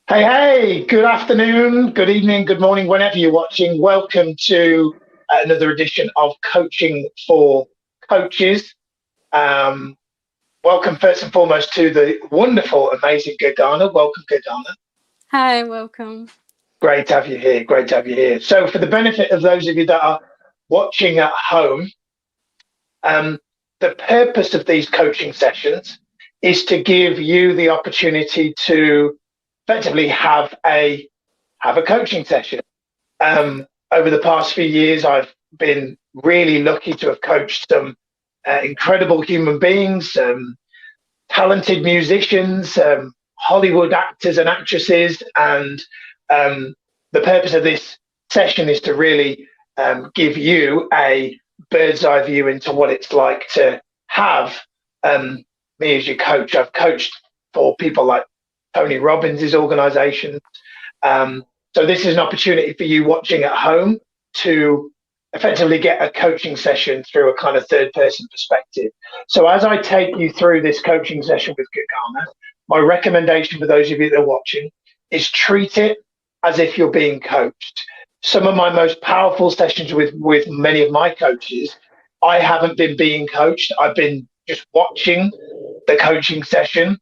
Hey, good afternoon, good evening, good morning, whenever you're watching. Welcome to another edition of Coaching for Coaches. Um, Welcome, first and foremost, to the wonderful, amazing Gagana. Welcome, Gagana. Hi, welcome. Great to have you here. Great to have you here. So, for the benefit of those of you that are watching at home, um, the purpose of these coaching sessions is to give you the opportunity to effectively have a coaching session. Over the past few years, I've been really lucky to have coached some incredible human beings, talented musicians, Hollywood actors and actresses. And um, the purpose of this session is to really give you a bird's eye view into what it's like to have um, me as your coach. I've coached for people like Tony Robbins' organization, so this is an opportunity for you watching at home to effectively get a coaching session through a kind of third person perspective. So as I take you through this coaching session with Gagana, my recommendation for those of you that are watching is treat it as if you're being coached. Some of my most powerful sessions with many of my coaches, I haven't been being coached. I've been just watching the coaching session.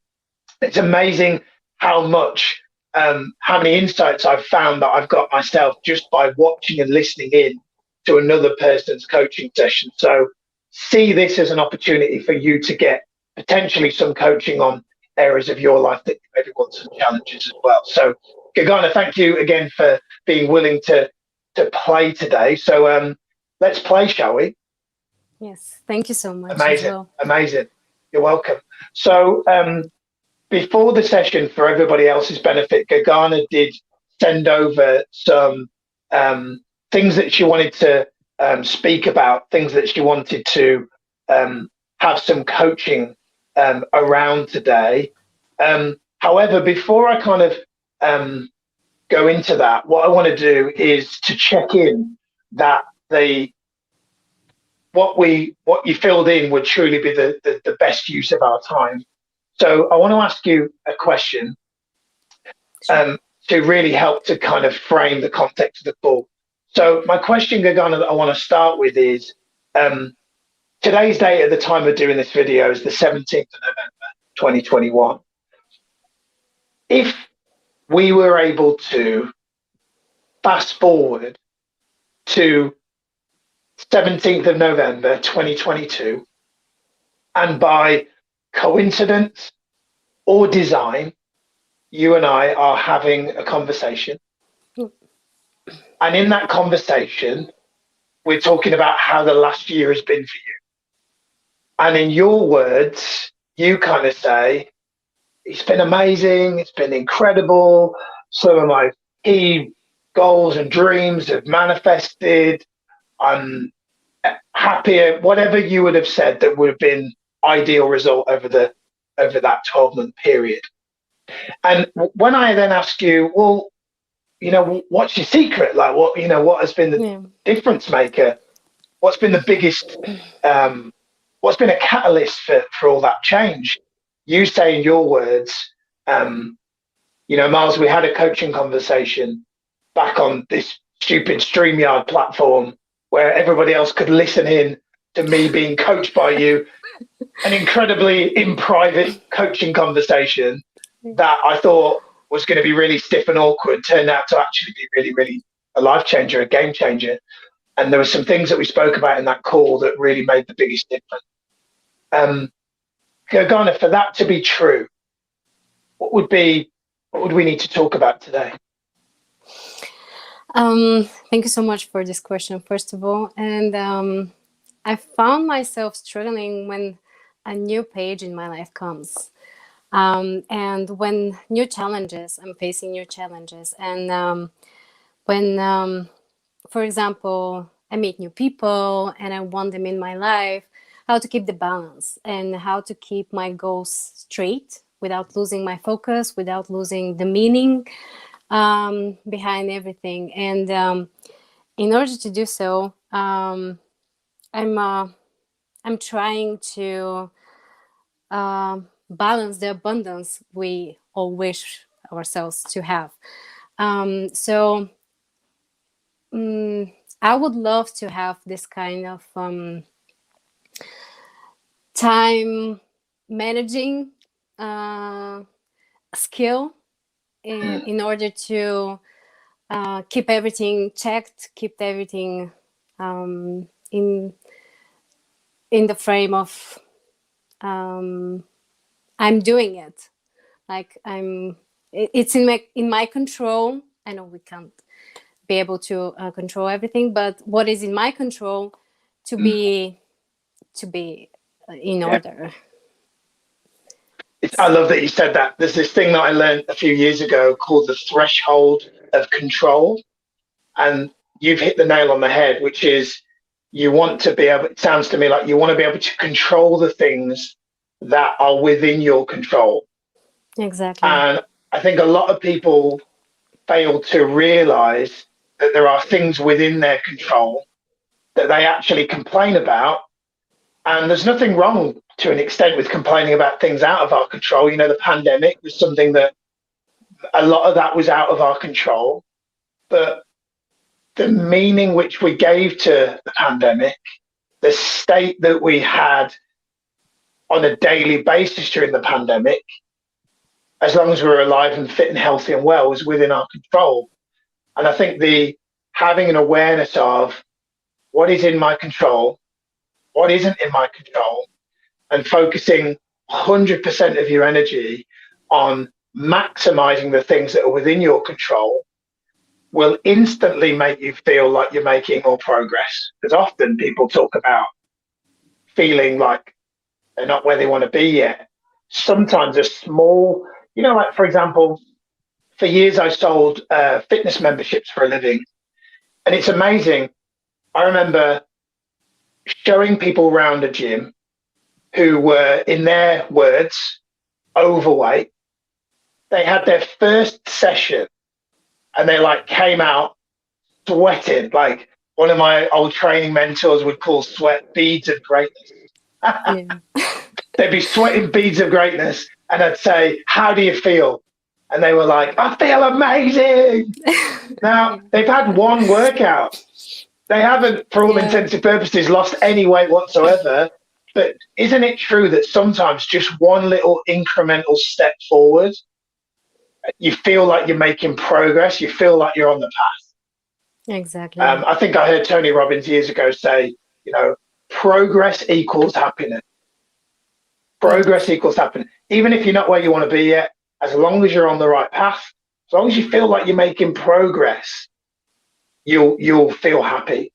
It's amazing how much how many insights I've found that I've got myself just by watching and listening in to another person's coaching session. So see this as an opportunity for you to get potentially some coaching on areas of your life that you maybe want some challenges as well. So Gagana, thank you again for being willing to play today. So let's play, shall we? Yes, thank you so much as Amazing, well. amazing. You're welcome. So before the session, for everybody else's benefit, Gagana did send over some things that she wanted to speak about, things that she wanted to have some coaching around today. However, before I kind of go into that, what I want to do is to check in that the what you filled in would truly be the best use of our time. So I want to ask you a question Sure. to really help to kind of frame the context of the call. So my question, Gagana, that I want to start with is um, today's date at the time of doing this video is the 17th of November, 2021. If we were able to fast forward to 17th of November, 2022, and by coincidence or design, you and I are having a conversation. And in that conversation, we're talking about how the last year has been for you. And in your words, you kind of say, it's been amazing, it's been incredible. Some of my key goals and dreams have manifested. I'm happier, whatever you would have said that would have been ideal result over that 12-month period. And when I then ask you, well, what's your secret? Like, what has been the Yeah. difference maker? What's been the biggest, what's been a catalyst for all that change? You say in your words, Miles, we had a coaching conversation back on this stupid StreamYard platform where everybody else could listen in to me being coached by you, an incredibly in private coaching conversation that I thought was going to be really stiff and awkward turned out to actually be really, really a life changer, a game changer. And there were some things that we spoke about in that call that really made the biggest difference. Gagana, for that to be true, what would we need to talk about today? Thank you so much for this question, first of all. And I found myself struggling when a new page in my life comes. And when I'm facing new challenges. And when, for example, I meet new people and I want them in my life, how to keep the balance and how to keep my goals straight without losing my focus, without losing the meaning behind everything. And in order to do so, I'm trying to balance the abundance we all wish ourselves to have. So I would love to have this kind of time managing skill in order to keep everything checked, keep everything in the frame of I'm doing it. Like it's in my control. I know we can't be able to control everything, but what is in my control to be in order. I love that you said that. There's this thing that I learned a few years ago called the threshold of control. And you've hit the nail on the head, which is you want to be able, it sounds to me like you want to be able to control the things that are within your control. Exactly. And I think a lot of people fail to realize that there are things within their control that they actually complain about. And there's nothing wrong to an extent with complaining about things out of our control. You know, the pandemic was something that a lot of that was out of our control. But the meaning which we gave to the pandemic, the state that we had on a daily basis during the pandemic, as long as we were alive and fit and healthy and well, was within our control. And I think the having an awareness of what is in my control, what isn't in my control, and focusing 100% of your energy on maximizing the things that are within your control will instantly make you feel like you're making more progress. Because often people talk about feeling like they're not where they want to be yet. Sometimes a small, like for example, for years I sold fitness memberships for a living. And it's amazing. I remember showing people around a gym who were, in their words, overweight. They had their first session and they came out sweating, like one of my old training mentors would call sweat beads of greatness. Yeah. They'd be sweating beads of greatness. And I'd say, how do you feel? And they were like, I feel amazing. Now, they've had one workout. They haven't, for all intents and purposes, lost any weight whatsoever. But isn't it true that sometimes just one little incremental step forward, you feel like you're making progress, you feel like you're on the path? Exactly. I think I heard Tony Robbins years ago say, progress equals happiness. Progress equals happiness. Even if you're not where you want to be yet, as long as you're on the right path, as long as you feel like you're making progress, you'll feel happy.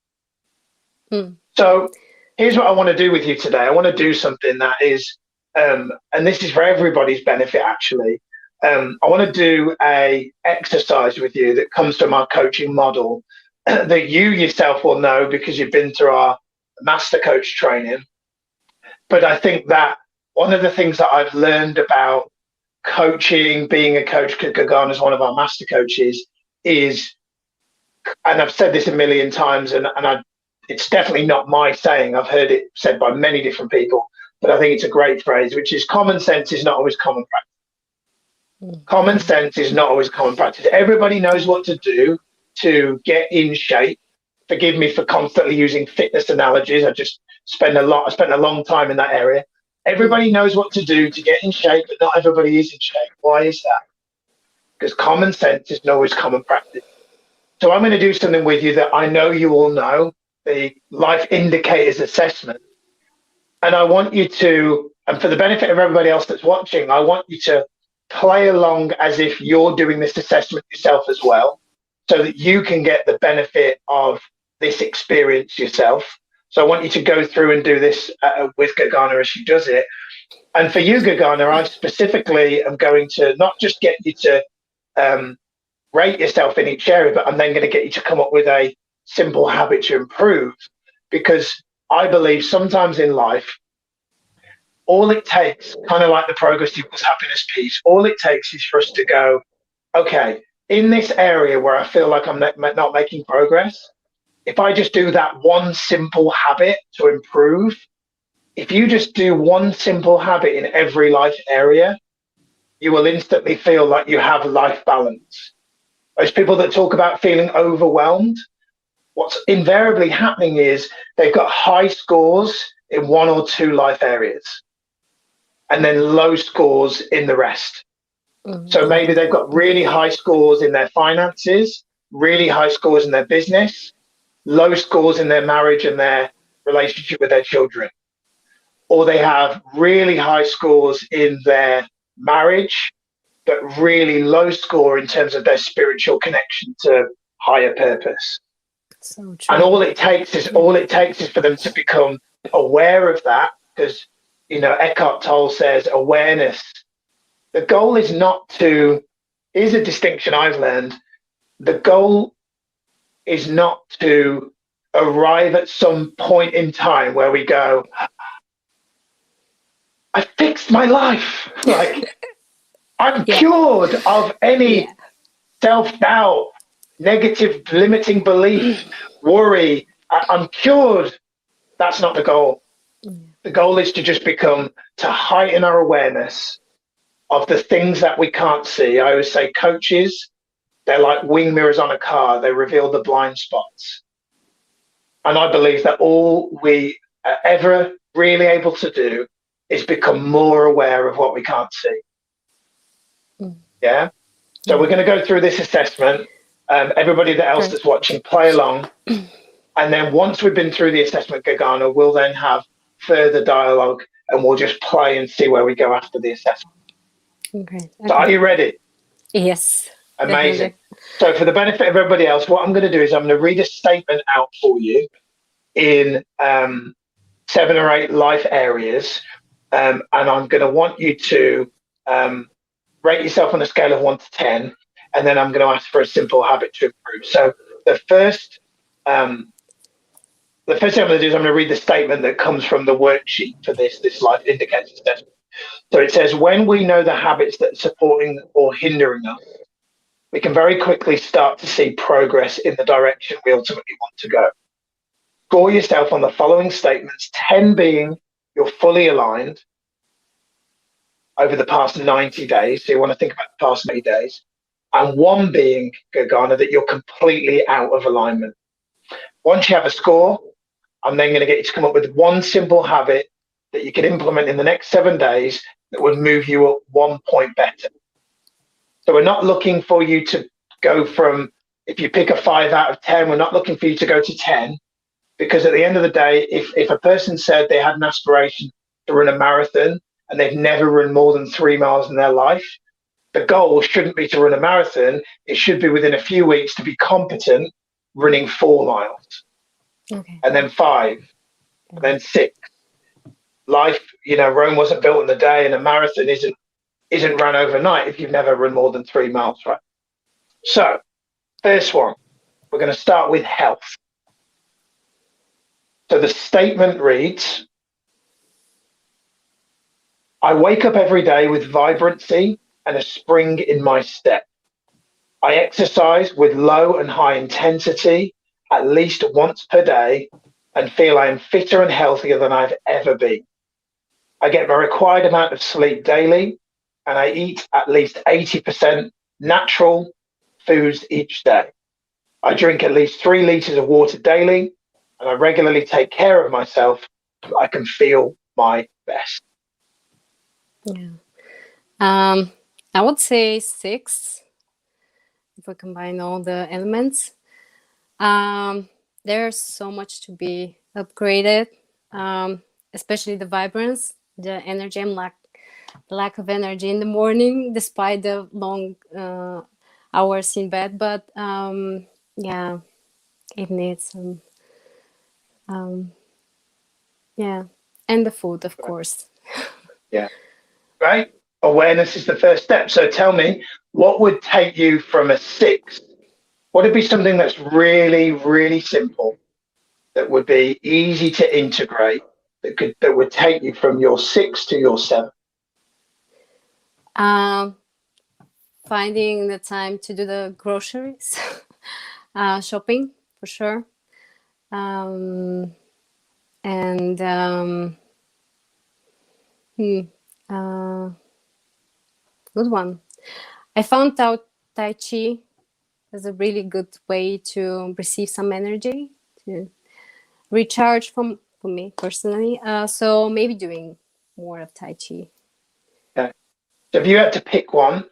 So here's what I want to do with you today. I want to do something that is, and this is for everybody's benefit, actually. I want to do a exercise with you that comes from our coaching model that you yourself will know because you've been through our master coach training. But I think that one of the things that I've learned about coaching, being a coach, Gagana is one of our master coaches, is, and I've said this a million times, and it's definitely not my saying. I've heard it said by many different people, but I think it's a great phrase, which is common sense is not always common practice. Common sense is not always common practice. Everybody knows what to do to get in shape. Forgive me for constantly using fitness analogies. I spent a long time in that area. Everybody knows what to do to get in shape, but not everybody is in shape. Why is that? Because common sense isn't always common practice. So I'm going to do something with you that I know you all know, the Life Indicators Assessment. And I want you to, and for the benefit of everybody else that's watching, I want you to play along as if you're doing this assessment yourself as well, so that you can get the benefit of this experience yourself. So I want you to go through and do this with Gagana as she does it. And for you, Gagana, I specifically am going to not just get you to rate yourself in each area, but I'm then going to get you to come up with a simple habit to improve. Because I believe sometimes in life, all it takes, kind of like the progress equals happiness piece, all it takes is for us to go, okay, in this area where I feel like I'm not making progress, if I just do that one simple habit to improve, if you just do one simple habit in every life area, you will instantly feel like you have life balance. Those people that talk about feeling overwhelmed, what's invariably happening is they've got high scores in one or two life areas and then low scores in the rest. So maybe they've got really high scores in their finances, really high scores in their business, low scores in their marriage and their relationship with their children. Or they have really high scores in their marriage, but really low score in terms of their spiritual connection to higher purpose. So true. And all it takes is for them to become aware of that, because Eckhart Tolle says awareness. The goal is not to. Here's a distinction I've learned. The goal is not to arrive at some point in time where we go, I fixed my life. Like I'm cured of any self-doubt, negative limiting belief, worry. I'm cured. That's not the goal. The goal is to just to heighten our awareness of the things that we can't see. I always say coaches, they're like wing mirrors on a car. They reveal the blind spots. And I believe that all we are ever really able to do is become more aware of what we can't see. Yeah. So we're going to go through this assessment. Everybody else that's watching, play along. And then once we've been through the assessment, Gagana, we'll then have further dialogue and we'll just play and see where we go after the assessment. Okay. So are you ready? Yes. Amazing. So for the benefit of everybody else, what I'm going to do is I'm going to read a statement out for you in 7 or 8 life areas. And I'm going to want you to rate yourself on a scale of 1 to 10. And then I'm going to ask for a simple habit to improve. So the first thing I'm going to do is I'm going to read the statement that comes from the worksheet for this life indicator assessment. So it says, when we know the habits that are supporting or hindering us, we can very quickly start to see progress in the direction we ultimately want to go. Score yourself on the following statements, 10 being you're fully aligned over the past 90 days. So you want to think about the past 90 days. And 1 being, Gagana, that you're completely out of alignment. Once you have a score, I'm then going to get you to come up with 1 simple habit that you can implement in the next 7 days that would move you up 1 point better. So we're not looking for you to go from, if you pick a 5 out of 10, we're not looking for you to go to 10, because at the end of the day, if a person said they had an aspiration to run a marathon and they've never run more than 3 miles in their life, the goal shouldn't be to run a marathon. It should be within a few weeks to be competent running 4 miles. Okay. And then 5, and then 6. Life, Rome wasn't built in a day, and a marathon isn't run overnight if you've never run more than 3 miles, right? So, first one, we're going to start with health. So the statement reads, I wake up every day with vibrancy and a spring in my step. I exercise with low and high intensity at least once per day and feel I am fitter and healthier than I've ever been. I get my required amount of sleep daily and I eat at least 80% natural foods each day. I drink at least 3 liters of water daily and I regularly take care of myself so I can feel my best. Yeah. I would say 6 if we combine all the elements. There's so much to be upgraded, especially the vibrance, the energy. I'm lack of energy in the morning despite the long hours in bed, but yeah, it needs some and the food, of course. Yeah. Right? Awareness is the first step. So tell me, what would take you from a 6? What would be something that's really, really simple, that would be easy to integrate, that would take you from your 6 to your 7? Finding the time to do the groceries, shopping for sure, and good one. I found out Tai Chi is a really good way to receive some energy, to recharge from for me personally. So maybe doing more of Tai Chi. Okay. So if you had to pick one,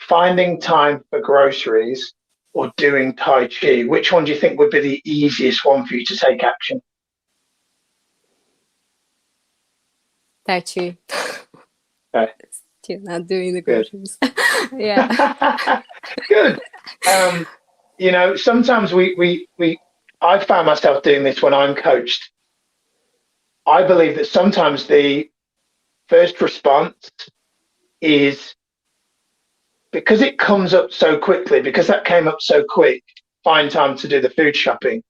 finding time for groceries or doing Tai Chi, which one do you think would be the easiest one for you to take action? Tai Chi. Okay, Still not doing the good. groceries. Yeah. Good. Sometimes I found myself doing this when I'm coached. I believe that sometimes the first response is because it comes up so quickly, because that came up so quick, find time to do the food shopping.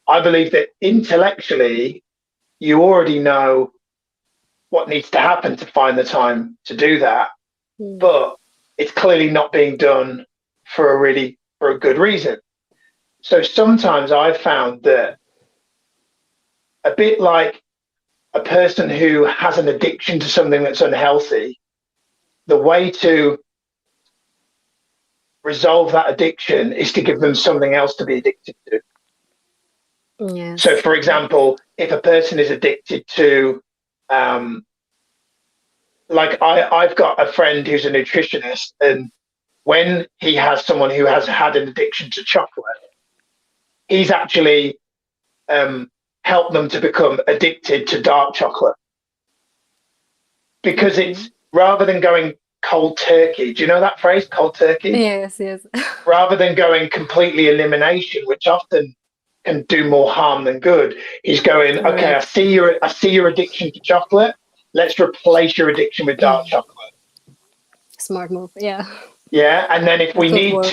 I believe that intellectually, you already know what needs to happen to find the time to do that, but it's clearly not being done for a good reason. So sometimes I've found that a bit like a person who has an addiction to something that's unhealthy, the way to resolve that addiction is to give them something else to be addicted to. Yes. So, for example, if a person is addicted to, um, like I've got a friend who's a nutritionist, and when he has someone who has had an addiction to chocolate, he's actually helped them to become addicted to dark chocolate because it's rather than going cold turkey. Do you know that phrase, cold turkey? Yes, yes. Rather than going completely elimination, which often can do more harm than good, he's going, okay, Correct. I see your addiction to chocolate. Let's replace your addiction with dark chocolate. Smart move. Yeah. Yeah. And then That could work.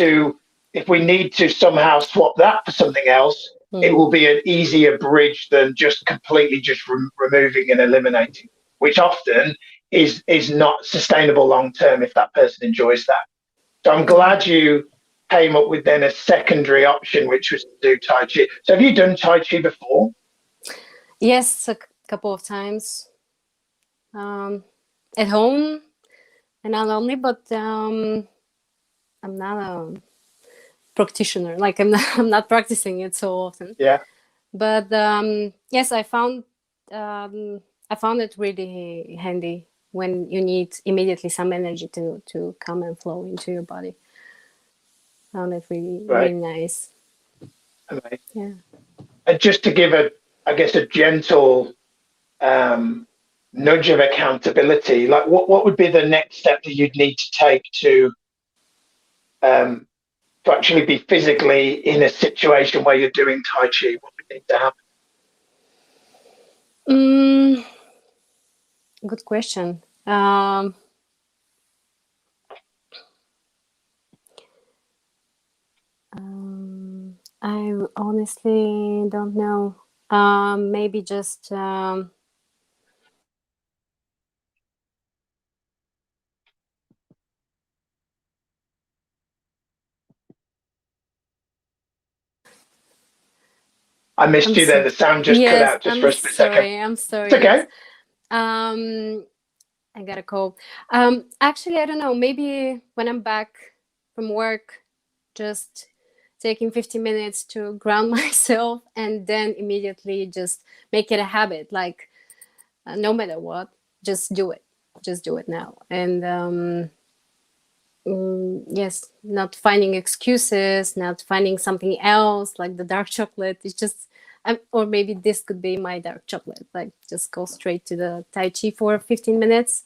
if we need to somehow swap that for something else, it will be an easier bridge than just completely just removing and eliminating, which often is not sustainable long term if that person enjoys that. So I'm glad you came up with then a secondary option, which was to do Tai Chi. So have you done Tai Chi before? Yes, a couple of times. At home and not only, but I'm not a practitioner. Like I'm not practicing it so often. Yeah. But yes, I found it really handy when you need immediately some energy to come and flow into your body. Found it really Right. really nice. Amazing. Yeah. And just to give I guess, a gentle nudge of accountability, like what would be the next step that you'd need to take um, to actually be physically in a situation where you're doing Tai Chi? What would need to happen? Good question. I honestly don't know. Maybe just I missed I'm you there. so The sound just cut yes. out just for a split second. I'm It's sorry. Yes. okay. I got a cold. Actually, I don't know. Maybe when I'm back from work, just taking 15 minutes to ground myself and then immediately just make it a habit. Like no matter what, just do it. Just do it now. And yes, not finding excuses, not finding something else like the dark chocolate. It's just, or maybe this could be my dark chocolate. Like just go straight to the Tai Chi for 15 minutes,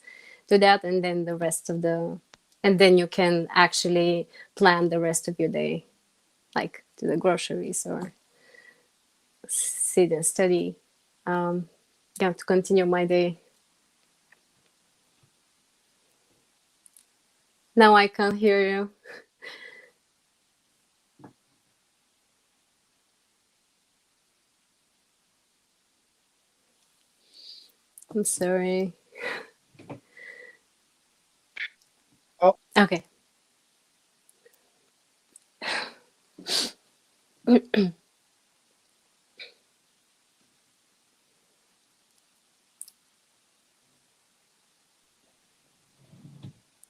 do that, and then the rest of the, and then you can actually plan the rest of your day, like to the groceries or sit and study. Yeah, to continue my day. Now I can't hear you. I'm sorry. Oh, Okay.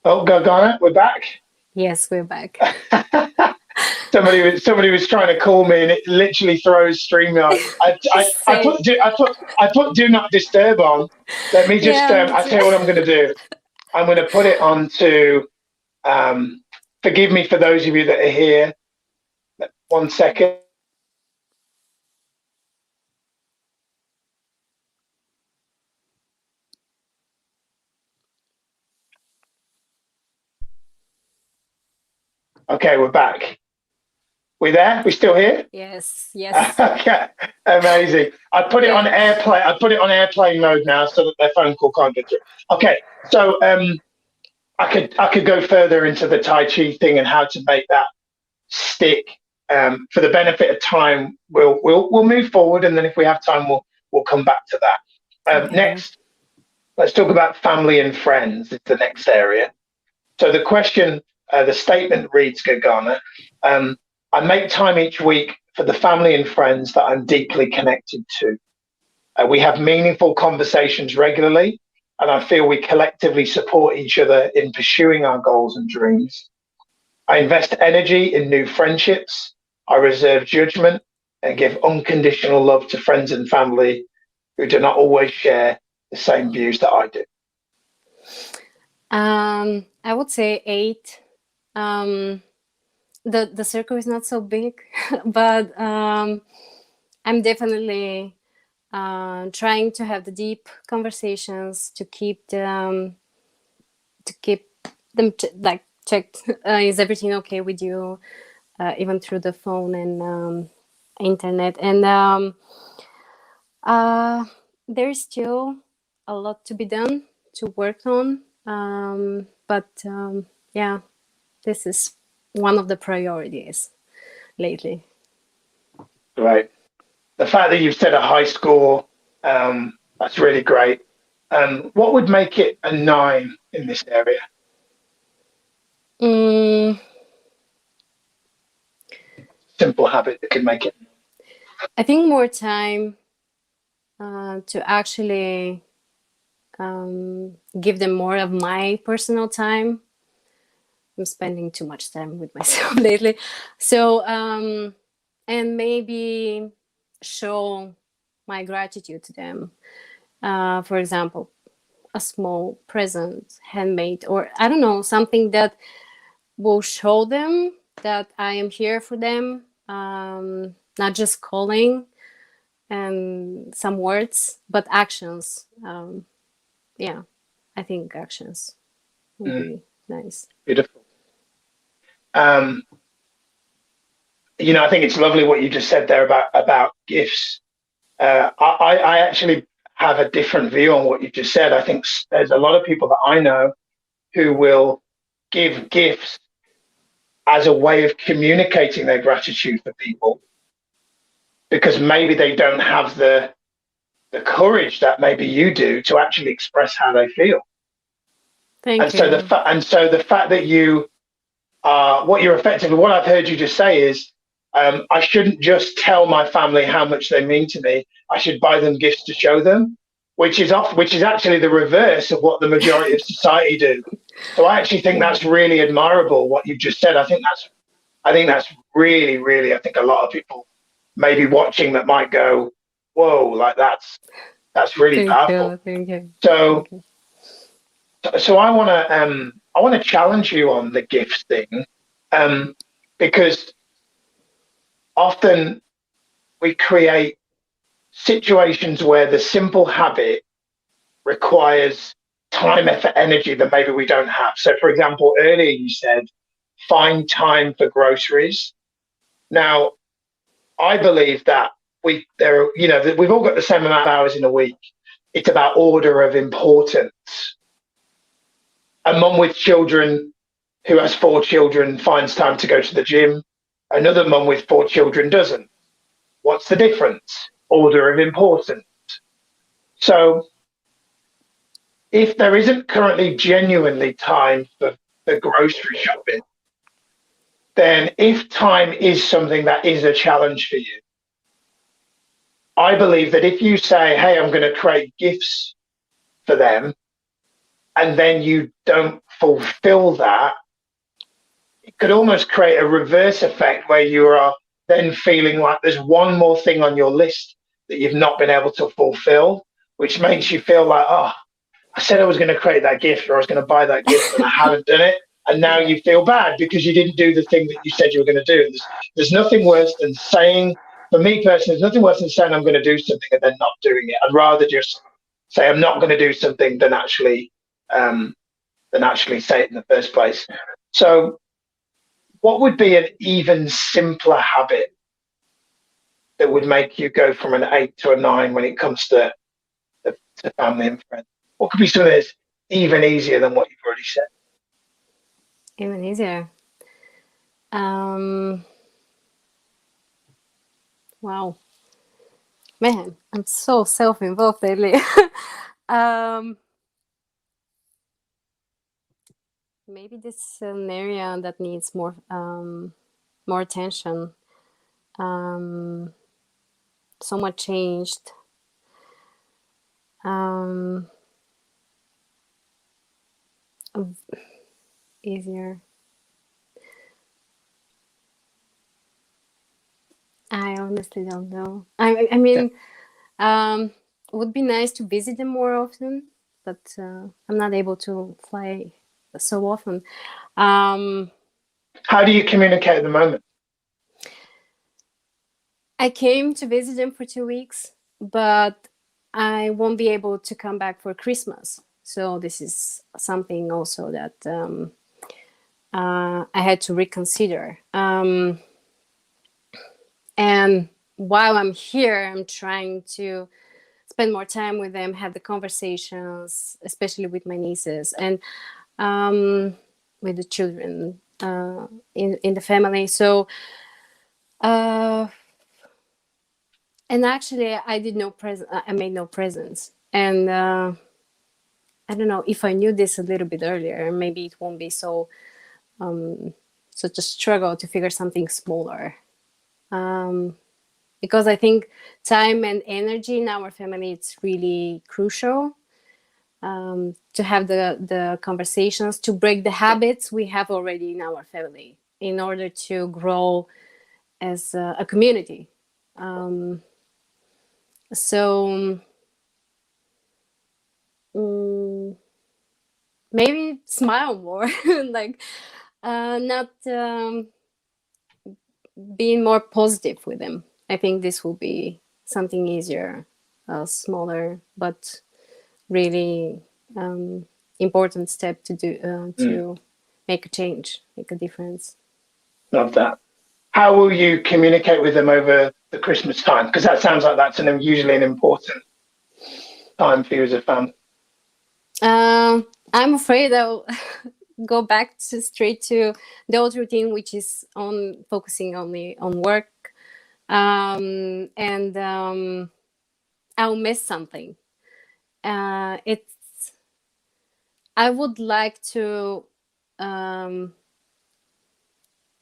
Oh, Gargana, we're back. Yes, we're back. Somebody was trying to call me, and it literally throws StreamYard. Same. I put Do Not Disturb on. Let me just. Yeah, me I'll too. tell you what I'm going to do. I'm going to put it on to. Forgive me for those of you that are here. 1 second. Okay, we're back. We there? We still here? Yes, yes. Okay, amazing. I put it on Good. airplane. I put it on airplane mode now, so that their phone call can't get through. Okay, so I could go further into the Tai Chi thing and how to make that stick. For the benefit of time, we'll move forward, and then if we have time, we'll come back to that. Okay. Next, let's talk about family and friends. It's the next area. So the question, the statement reads, Gagana, I make time each week for the family and friends that I'm deeply connected to. We have meaningful conversations regularly, and I feel we collectively support each other in pursuing our goals and dreams. I invest energy in new friendships. I reserve judgment and give unconditional love to friends and family who do not always share the same views that I do. I would say 8. The circle is not so big, but I'm definitely trying to have the deep conversations to keep them like checked. Is everything okay with you? Even through the phone and internet. And there's still a lot to be done, to work on. But yeah, this is one of the priorities lately. Right. The fact that you've set a high score, that's really great. What would make it a 9 in this area? Mm, Simple habit that could make it. I think more time to actually give them more of my personal time. I'm spending too much time with myself lately. So, and maybe show my gratitude to them. For example, a small present, handmade, or I don't know, something that will show them that I am here for them, not just calling and some words, but actions. Yeah, I think actions would be nice. Beautiful. Um, I think it's lovely what you just said there about gifts. I actually have a different view on what you just said. I think there's a lot of people that I know who will give gifts as a way of communicating their gratitude for people because maybe they don't have the courage that maybe you do to actually express how they feel. Thank you. So the fact that you are what I've heard you just say is I shouldn't just tell my family how much they mean to me. I should buy them gifts to show them, which is actually the reverse of what the majority of society do. So I actually think that's really admirable what you've just said. I think that's really, really. I think a lot of people maybe watching that might go, "Whoa!" Like that's really Thank powerful. you. Thank you. So Thank you. so I want to challenge you on the gifts thing, because often we create situations where the simple habit requires time, effort, energy that maybe we don't have. So, for example, earlier you said find time for groceries. Now, I believe that we've all got the same amount of hours in a week. It's about order of importance. A mum with children who has 4 children finds time to go to the gym. Another mum with 4 children doesn't. What's the difference? Order of importance. So if there isn't currently genuinely time for the grocery shopping, then if time is something that is a challenge for you, I believe that if you say, hey, I'm going to create gifts for them, and then you don't fulfill that, it could almost create a reverse effect where you are then feeling like there's one more thing on your list that you've not been able to fulfill, which makes you feel like, oh, I said I was going to create that gift or I was going to buy that gift and I haven't done it. And now you feel bad because you didn't do the thing that you said you were going to do. There's nothing worse than saying, for me personally, there's nothing worse than saying I'm going to do something and then not doing it. I'd rather just say I'm not going to do something than actually say it in the first place. So, what would be an even simpler habit that would make you go from an 8 to a 9 when it comes to family and friends? What could be something that's even easier than what you've already said? Even easier. Wow. Man, I'm so self-involved lately. Maybe this is an area that needs more attention. So much changed. Easier. I honestly don't know. I mean, it would be nice to visit them more often, but I'm not able to fly so often. How do you communicate at the moment? I came to visit them for 2 weeks, but I won't be able to come back for Christmas. So this is something also that I had to reconsider. And while I'm here, I'm trying to spend more time with them, have the conversations, especially with my nieces and with the children in the family. So, and actually, I did no present. I made no presents, and I don't know if I knew this a little bit earlier. Maybe it won't be so such a struggle to figure something smaller. Because I think time and energy in our family, it's really crucial to have the conversations, to break the habits we have already in our family in order to grow as a community. So maybe smile more, like not being more positive with them. I think this will be something easier, smaller, but really important step to do to make a change, make a difference. Love that. How will you communicate with them over the Christmas time? Because that sounds like that's usually an important time for you as a family. I'm afraid I'll go back straight to the old routine, which is on focusing only on work, and I'll miss something. I would like to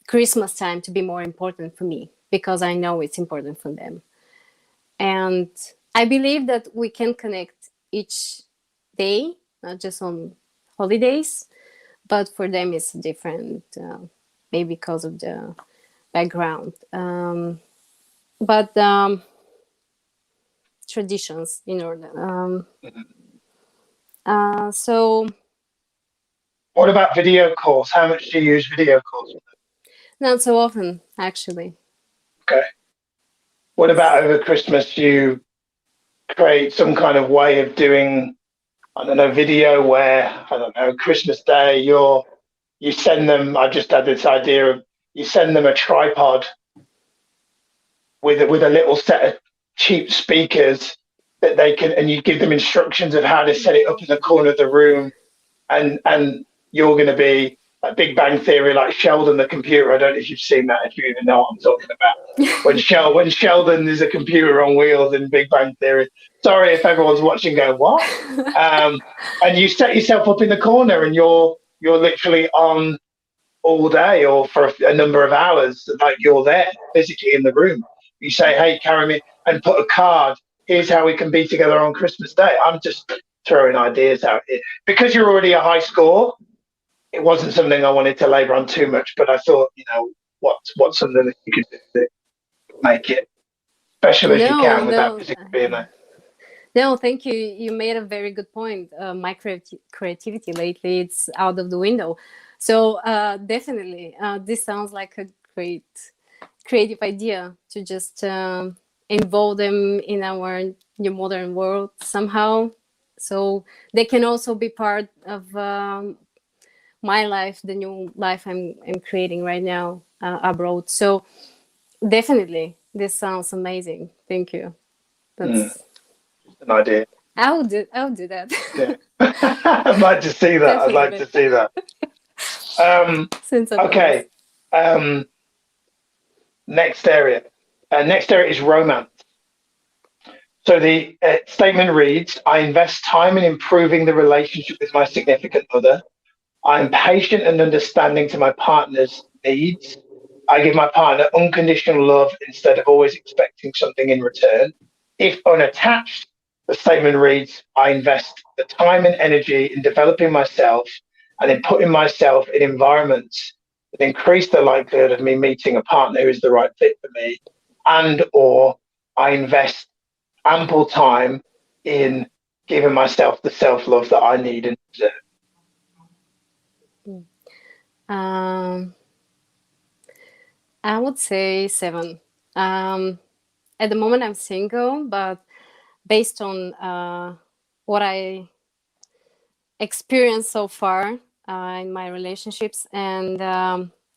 Christmas time to be more important for me because I know it's important for them, and I believe that we can connect each day, not just on holidays, but for them it's different, maybe because of the background, but traditions in order. So what about video calls? How much do you use video calls? Not so often, actually. Okay. What about over Christmas? You create some kind of way of doing, I don't know, video where, I don't know, Christmas Day, you send them, I just had this idea of, you send them a tripod with a little set of cheap speakers that they can, and you give them instructions of how to set it up in the corner of the room, and you're going to be like Big Bang Theory, like Sheldon the computer. I don't know if you've seen that, if you even know what I'm talking about. When Sheldon is a computer on wheels in Big Bang Theory. Sorry if everyone's watching going, what? And you set yourself up in the corner and you're literally on all day or for a number of hours, like you're there physically in the room. You say, hey, carry me, and put a card. Here's how we can be together on Christmas Day. I'm just throwing ideas out. Because you're already a high score, it wasn't something I wanted to labour on too much, but I thought, what's something that you could do to make it special as you No, can without no, physically being there. no. Thank you. You made a very good point. My creativity lately, it's out of the window. So definitely, this sounds like a great creative idea to just involve them in our new modern world somehow, so they can also be part of my life, the new life I'm creating right now abroad. So definitely, this sounds amazing. Thank you. That's An idea. I'll do that. Yeah. I'd like to see that. I'd like Definitely. to see that. Since of Okay. course. Um, next area. Next area is romance. So the statement reads, I invest time in improving the relationship with my significant other. I'm patient and understanding to my partner's needs. I give my partner unconditional love instead of always expecting something in return. If unattached, the statement reads, I invest the time and energy in developing myself and in putting myself in environments that increase the likelihood of me meeting a partner who is the right fit for me, and or I invest ample time in giving myself the self-love that I need and deserve. Um, I would say 7. At the moment, I'm single, but based on what I experienced so far in my relationships and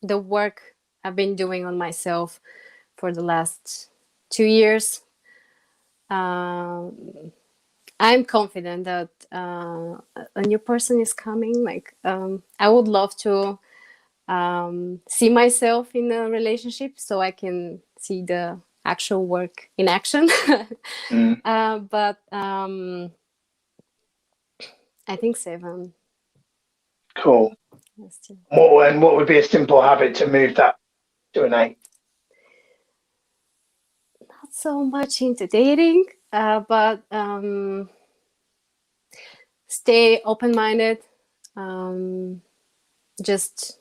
the work I've been doing on myself for the last 2 years, I'm confident that a new person is coming. Like, I would love to see myself in a relationship so I can see the actual work in action. But I think 7. Cool. Yes. What would be a simple habit to move that to an 8? Not so much into dating, but stay open-minded. Just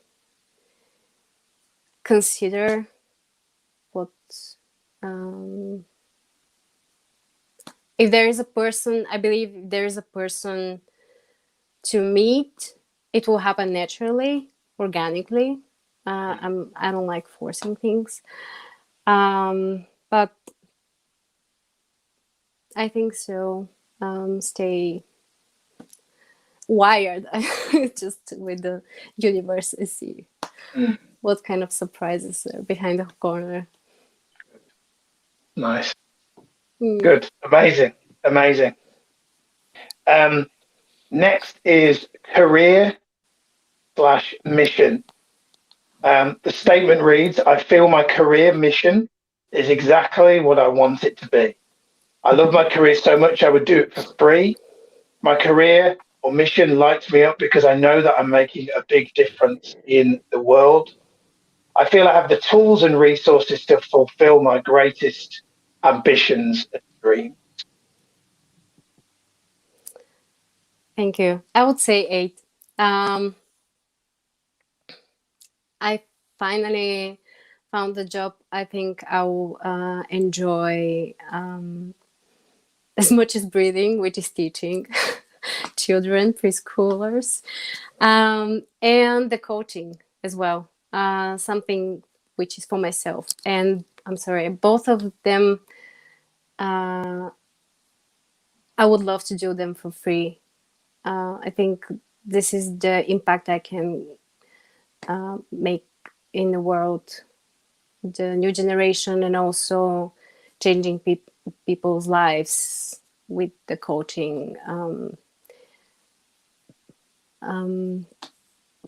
consider what if there is a person. I believe if there is a person to meet, it will happen naturally, organically. I don't like forcing things, but I think so. Stay wired just with the universe and see what kind of surprises are behind the corner. Nice. Mm. Good. Amazing. Amazing. Um, next is career slash mission. The statement reads, I feel my career mission is exactly what I want it to be. I love my career so much I would do it for free. My career or mission lights me up because I know that I'm making a big difference in the world. I feel I have the tools and resources to fulfill my greatest ambitions and dreams. Thank you. I would say 8. I finally found the job I think I will enjoy as much as breathing, which is teaching children, preschoolers, and the coaching as well. Something which is for myself. And I'm sorry, both of them, I would love to do them for free. I think this is the impact I can make in the world, the new generation, and also changing people's lives with the coaching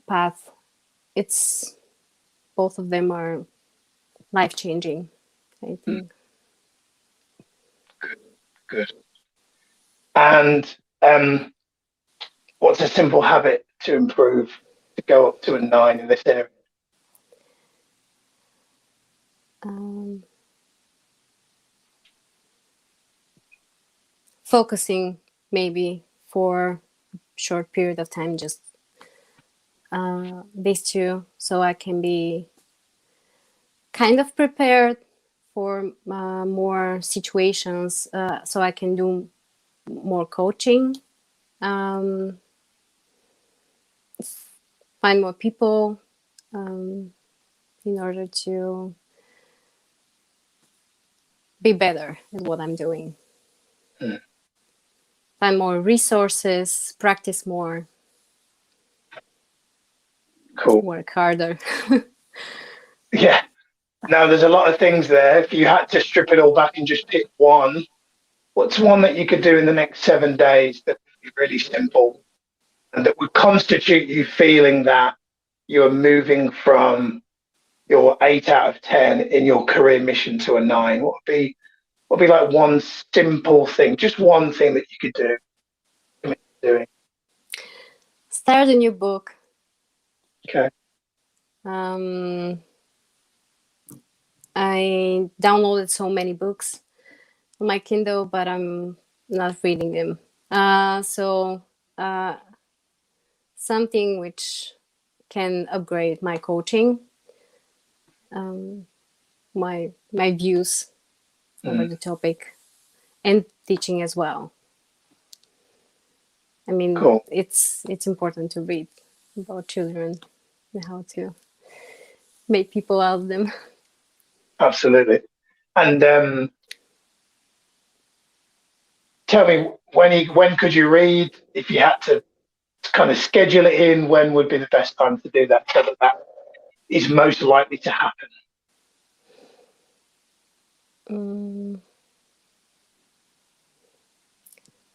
path. It's both of them are life changing, I think. Good. And what's a simple habit to improve to go up to a 9 in this area? Um, Focusing, maybe for a short period of time, just these two, so I can be kind of prepared for more situations, so I can do more coaching, find more people, in order to be better at what I'm doing. Find more resources, practice more, Cool. work harder. Yeah. Now, there's a lot of things there. If you had to strip it all back and just pick one, what's one that you could do in the next 7 days that would be really simple and that would constitute you feeling that you're moving from your 8 out of 10 in your career mission to a 9? What would be like one simple thing, just one thing that you could do? Commit to doing. Start a new book. Okay. I downloaded so many books on my Kindle, but I'm not reading them. So something which can upgrade my coaching, my views over the topic, and teaching as well. I mean, Cool. it's important to read about children and how to make people out of them. Absolutely. And tell me, when could you read? If you had to kind of schedule it in, when would be the best time to do that so that that is most likely to happen?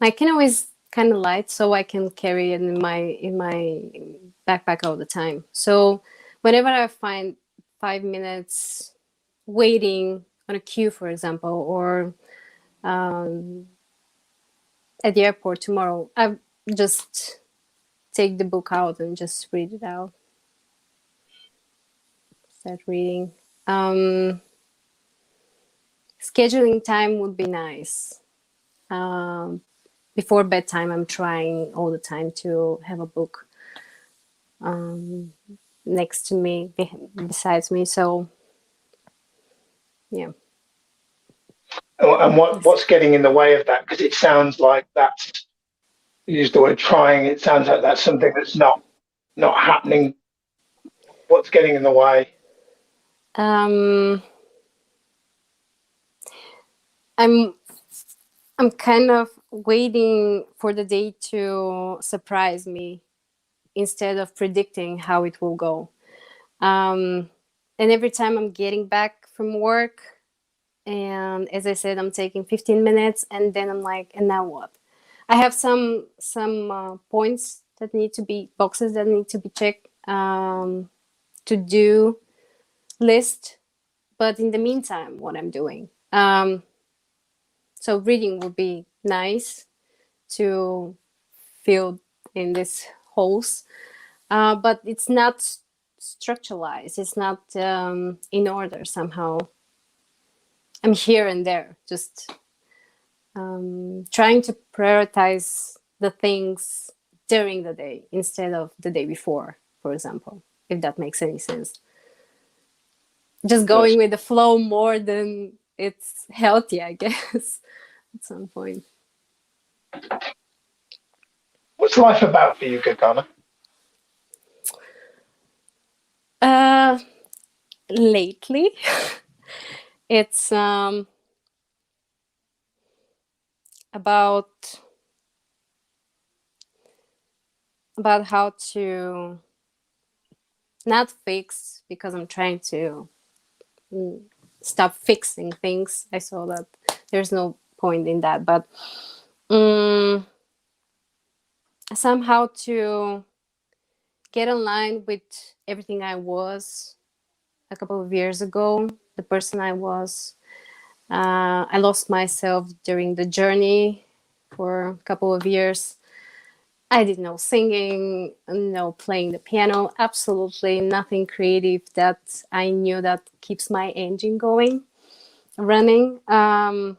My Kindle is kind of light, so I can carry it in my backpack all the time. So whenever I find 5 minutes waiting on a queue, for example, or at the airport tomorrow, I just take the book out and just read it out. Start reading. Scheduling time would be nice. Before bedtime, I'm trying all the time to have a book next to me, besides me. So, yeah. And what's getting in the way of that? Because it sounds like that's, you use the word trying. It sounds like that's something that's not happening. What's getting in the way? I'm kind of waiting for the day to surprise me instead of predicting how it will go. And every time I'm getting back from work, and as I said, I'm taking 15 minutes, and then I'm like, and now what? I have some points that need to be, boxes that need to be checked, to do list, but in the meantime, what I'm doing. So reading would be nice to fill in these holes, but it's not structuralized. It's not in order somehow. I'm here and there, just trying to prioritize the things during the day instead of the day before, for example, if that makes any sense. Just going with the flow more than it's healthy, I guess, at some point. What's life about for you, Gagana? Lately, it's about how to not fix, because I'm trying to stop fixing things. I saw that there's no point in that, but somehow to get in line with everything I was a couple of years ago, the person I was. I lost myself during the journey for a couple of years. I did no singing, no playing the piano, absolutely nothing creative that I knew that keeps my engine going, running. And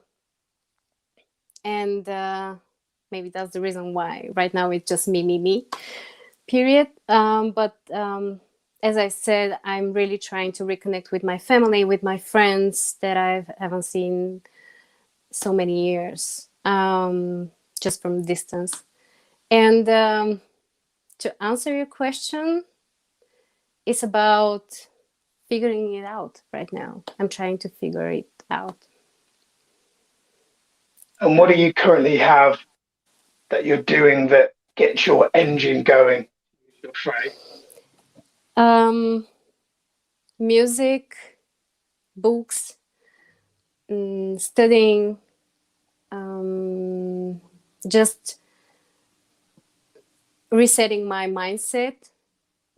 maybe that's the reason why right now it's just me, period. But as I said, I'm really trying to reconnect with my family, with my friends that I haven't seen so many years, just from distance. And to answer your question, it's about figuring it out right now. I'm trying to figure it out. And what do you currently have that you're doing that gets your engine going? Your phrase. Music, books, studying, just resetting my mindset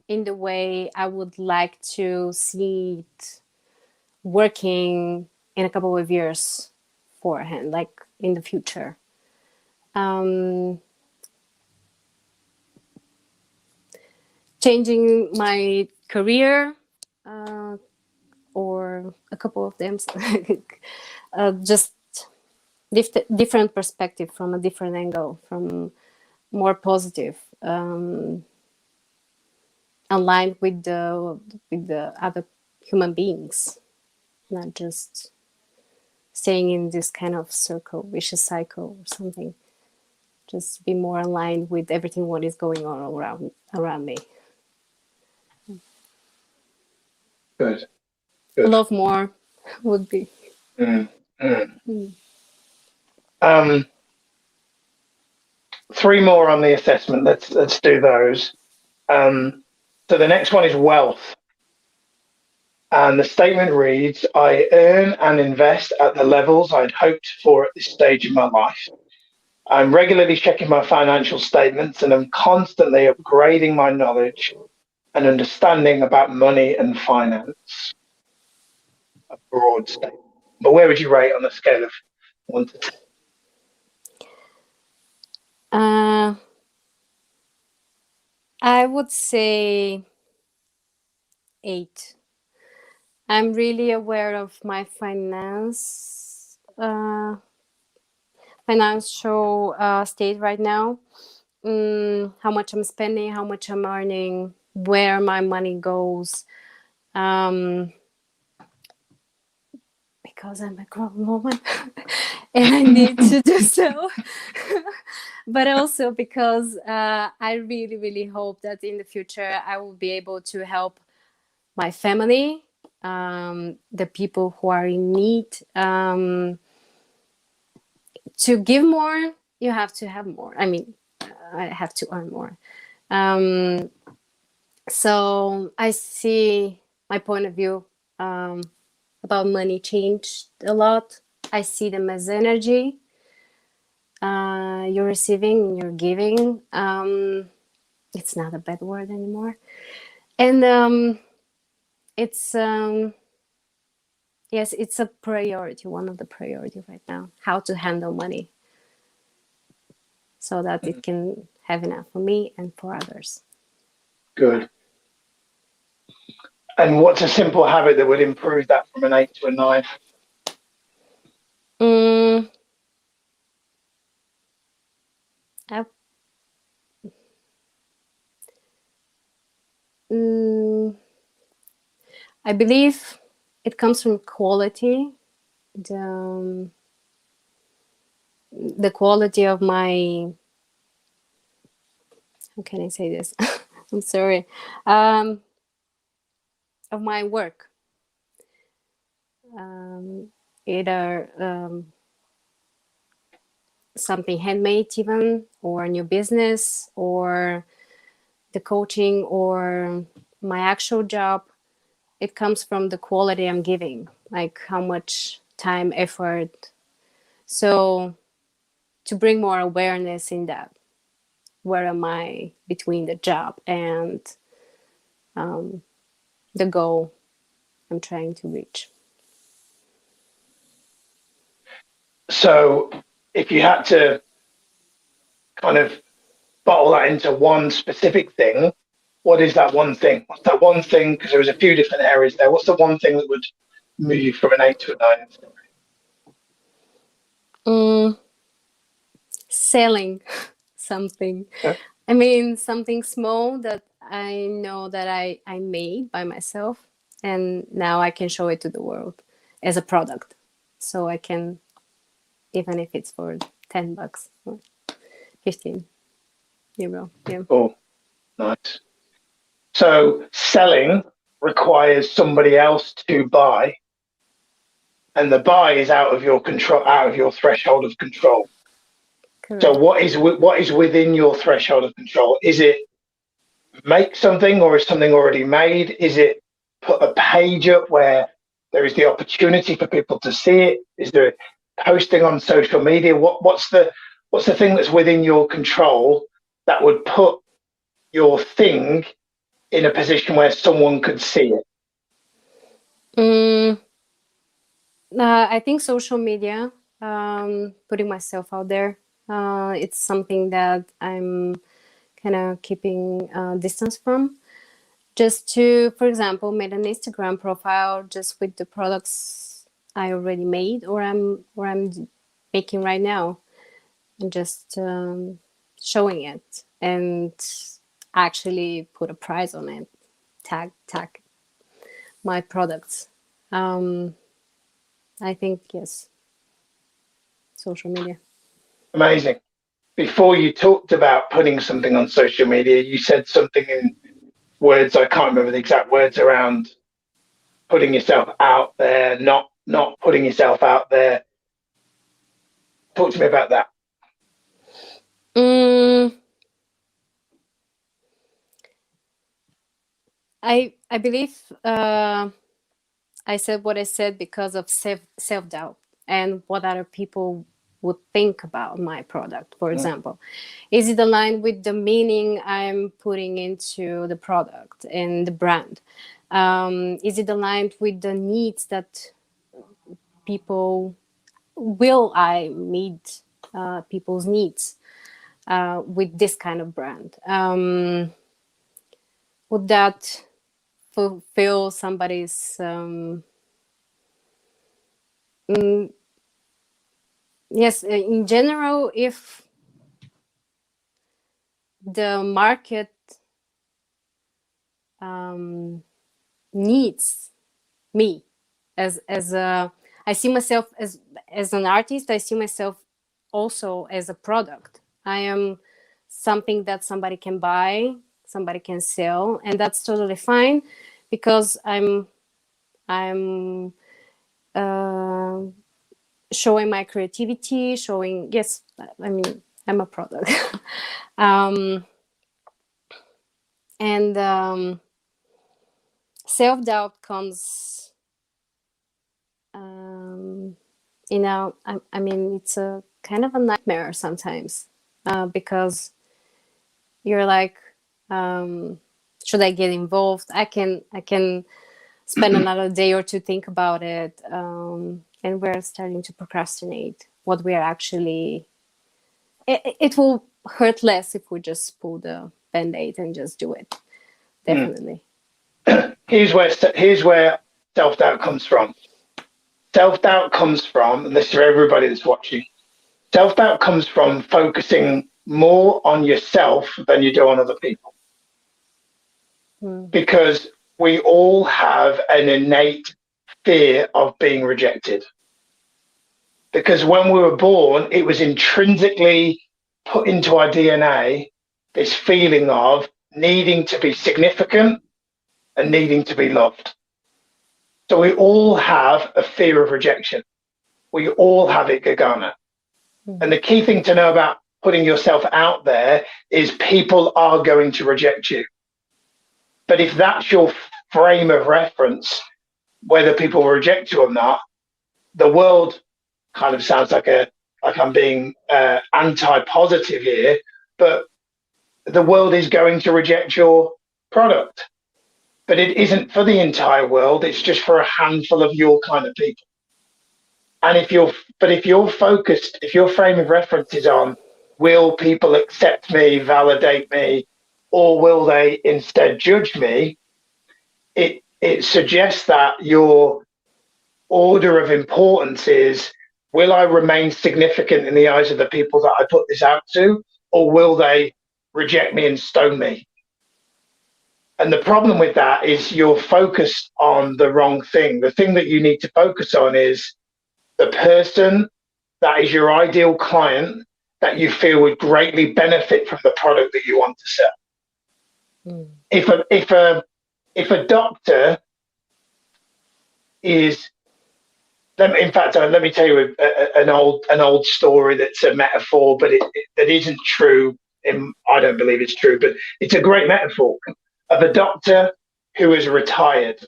in the way I would like to see it working in a couple of years forehand, like in the future. Changing my career, or a couple of them, just different perspective, from a different angle, from more positive, aligned with the other human beings, not just staying in this kind of vicious cycle or something. Just be more aligned with everything what is going on around me. Good. Love more would be. Three more on the assessment. Let's do those. So the next one is wealth. And the statement reads, I earn and invest at the levels I'd hoped for at this stage in my life. I'm regularly checking my financial statements and I'm constantly upgrading my knowledge and understanding about money and finance. A broad statement. But where would you rate on a scale of 1 to 10? I would say 8. I'm really aware of my financial state right now. How much I'm spending, how much I'm earning, where my money goes. Because I'm a grown woman and I need to do so. But also because I really, really hope that in the future I will be able to help my family, the people who are in need. To give more, you have to have more. I mean, I have to earn more. So I see my point of view about money changed a lot. I see them as energy. You're receiving, you're giving. It's not a bad word anymore. And it's yes, it's a priority, one of the priority right now, how to handle money so that it can have enough for me and for others. Good. And what's a simple habit that would improve that from an 8 to a 9? I believe it comes from quality, the quality of my, how can I say this? I'm sorry. Of my work. Either something handmade even, or a new business, or the coaching, or my actual job. It comes from the quality I'm giving, like how much time, effort. So to bring more awareness in that, where am I between the job and the goal I'm trying to reach. So if you had to kind of bottle that into one specific thing, what is that one thing? What's that one thing? Because there was a few different areas there. What's the one thing that would move you from an 8 to a 9? selling something. Yeah. I mean, something small that I know that I made by myself, and now I can show it to the world as a product. So I can, even if it's for $10 or 15 euro. Yeah. Oh, nice. So selling requires somebody else to buy, and the buy is out of your control, out of your threshold of control. Correct. So what is within your threshold of control? Is it make something, or is something already made? Is it put a page up where there is the opportunity for people to see it? Is there posting on social media? What's the thing that's within your control that would put your thing in a position where someone could see it? Mm, I think social media, putting myself out there, it's something that I'm kind of keeping distance from. Just to, for example, made an Instagram profile just with the products I already made or I'm making right now, and just showing it and actually put a price on it, tag my products. I think yes, social media. Amazing. Before you talked about putting something on social media, you said something in words, I can't remember the exact words, around putting yourself out there, not putting yourself out there. Talk to me about that. Mm, I believe I said what I said because of self doubt and what other people would think about my product. For example, is it aligned with the meaning I'm putting into the product and the brand? Is it aligned with the needs that people will I meet people's needs with this kind of brand? Would that fulfill somebody's yes, in general, if the market needs me as a, I see myself as an artist. I see myself also as a product. I am something that somebody can buy, somebody can sell, and that's totally fine because I'm showing my creativity, showing, yes, I mean, I'm a product. And self-doubt comes, I mean, it's a kind of a nightmare sometimes because you're like, should I get involved? I can spend another day or two think about it, and we're starting to procrastinate what we are actually. It will hurt less if we just pull the band-aid and just do it. Definitely. Here's where self-doubt comes from. Self-doubt comes from, and this is for everybody that's watching, self-doubt comes from focusing more on yourself than you do on other people. Because we all have an innate fear of being rejected. Because when we were born, it was intrinsically put into our DNA, this feeling of needing to be significant and needing to be loved. So we all have a fear of rejection. We all have it, Gagana. And the key thing to know about putting yourself out there is people are going to reject you. But if that's your frame of reference, whether people reject you or not, the world kind of sounds like I'm being anti-positive here, but the world is going to reject your product. But it isn't for the entire world. It's just for a handful of your kind of people. And if you're focused, if your frame of reference is on, will people accept me, validate me, or will they instead judge me? It suggests that your order of importance is will I remain significant in the eyes of the people that I put this out to, or will they reject me and stone me? And the problem with that is you're focused on the wrong thing. The thing that you need to focus on is the person that is your ideal client that you feel would greatly benefit from the product that you want to sell. Mm. If a doctor is, let me tell you an old story that's a metaphor, but that isn't true. I don't believe it's true, but it's a great metaphor of a doctor who is retired,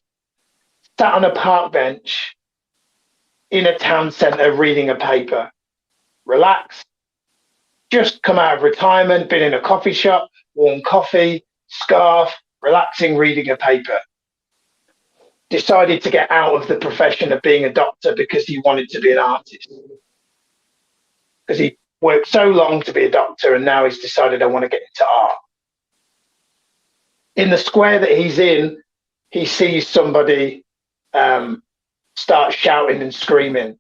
sat on a park bench in a town centre reading a paper, relaxed, just come out of retirement, been in a coffee shop, warm coffee, scarf, relaxing, reading a paper. Decided to get out of the profession of being a doctor because he wanted to be an artist. Because he worked so long to be a doctor, and now he's decided, I want to get into art. In the square that he's in, he sees somebody start shouting and screaming.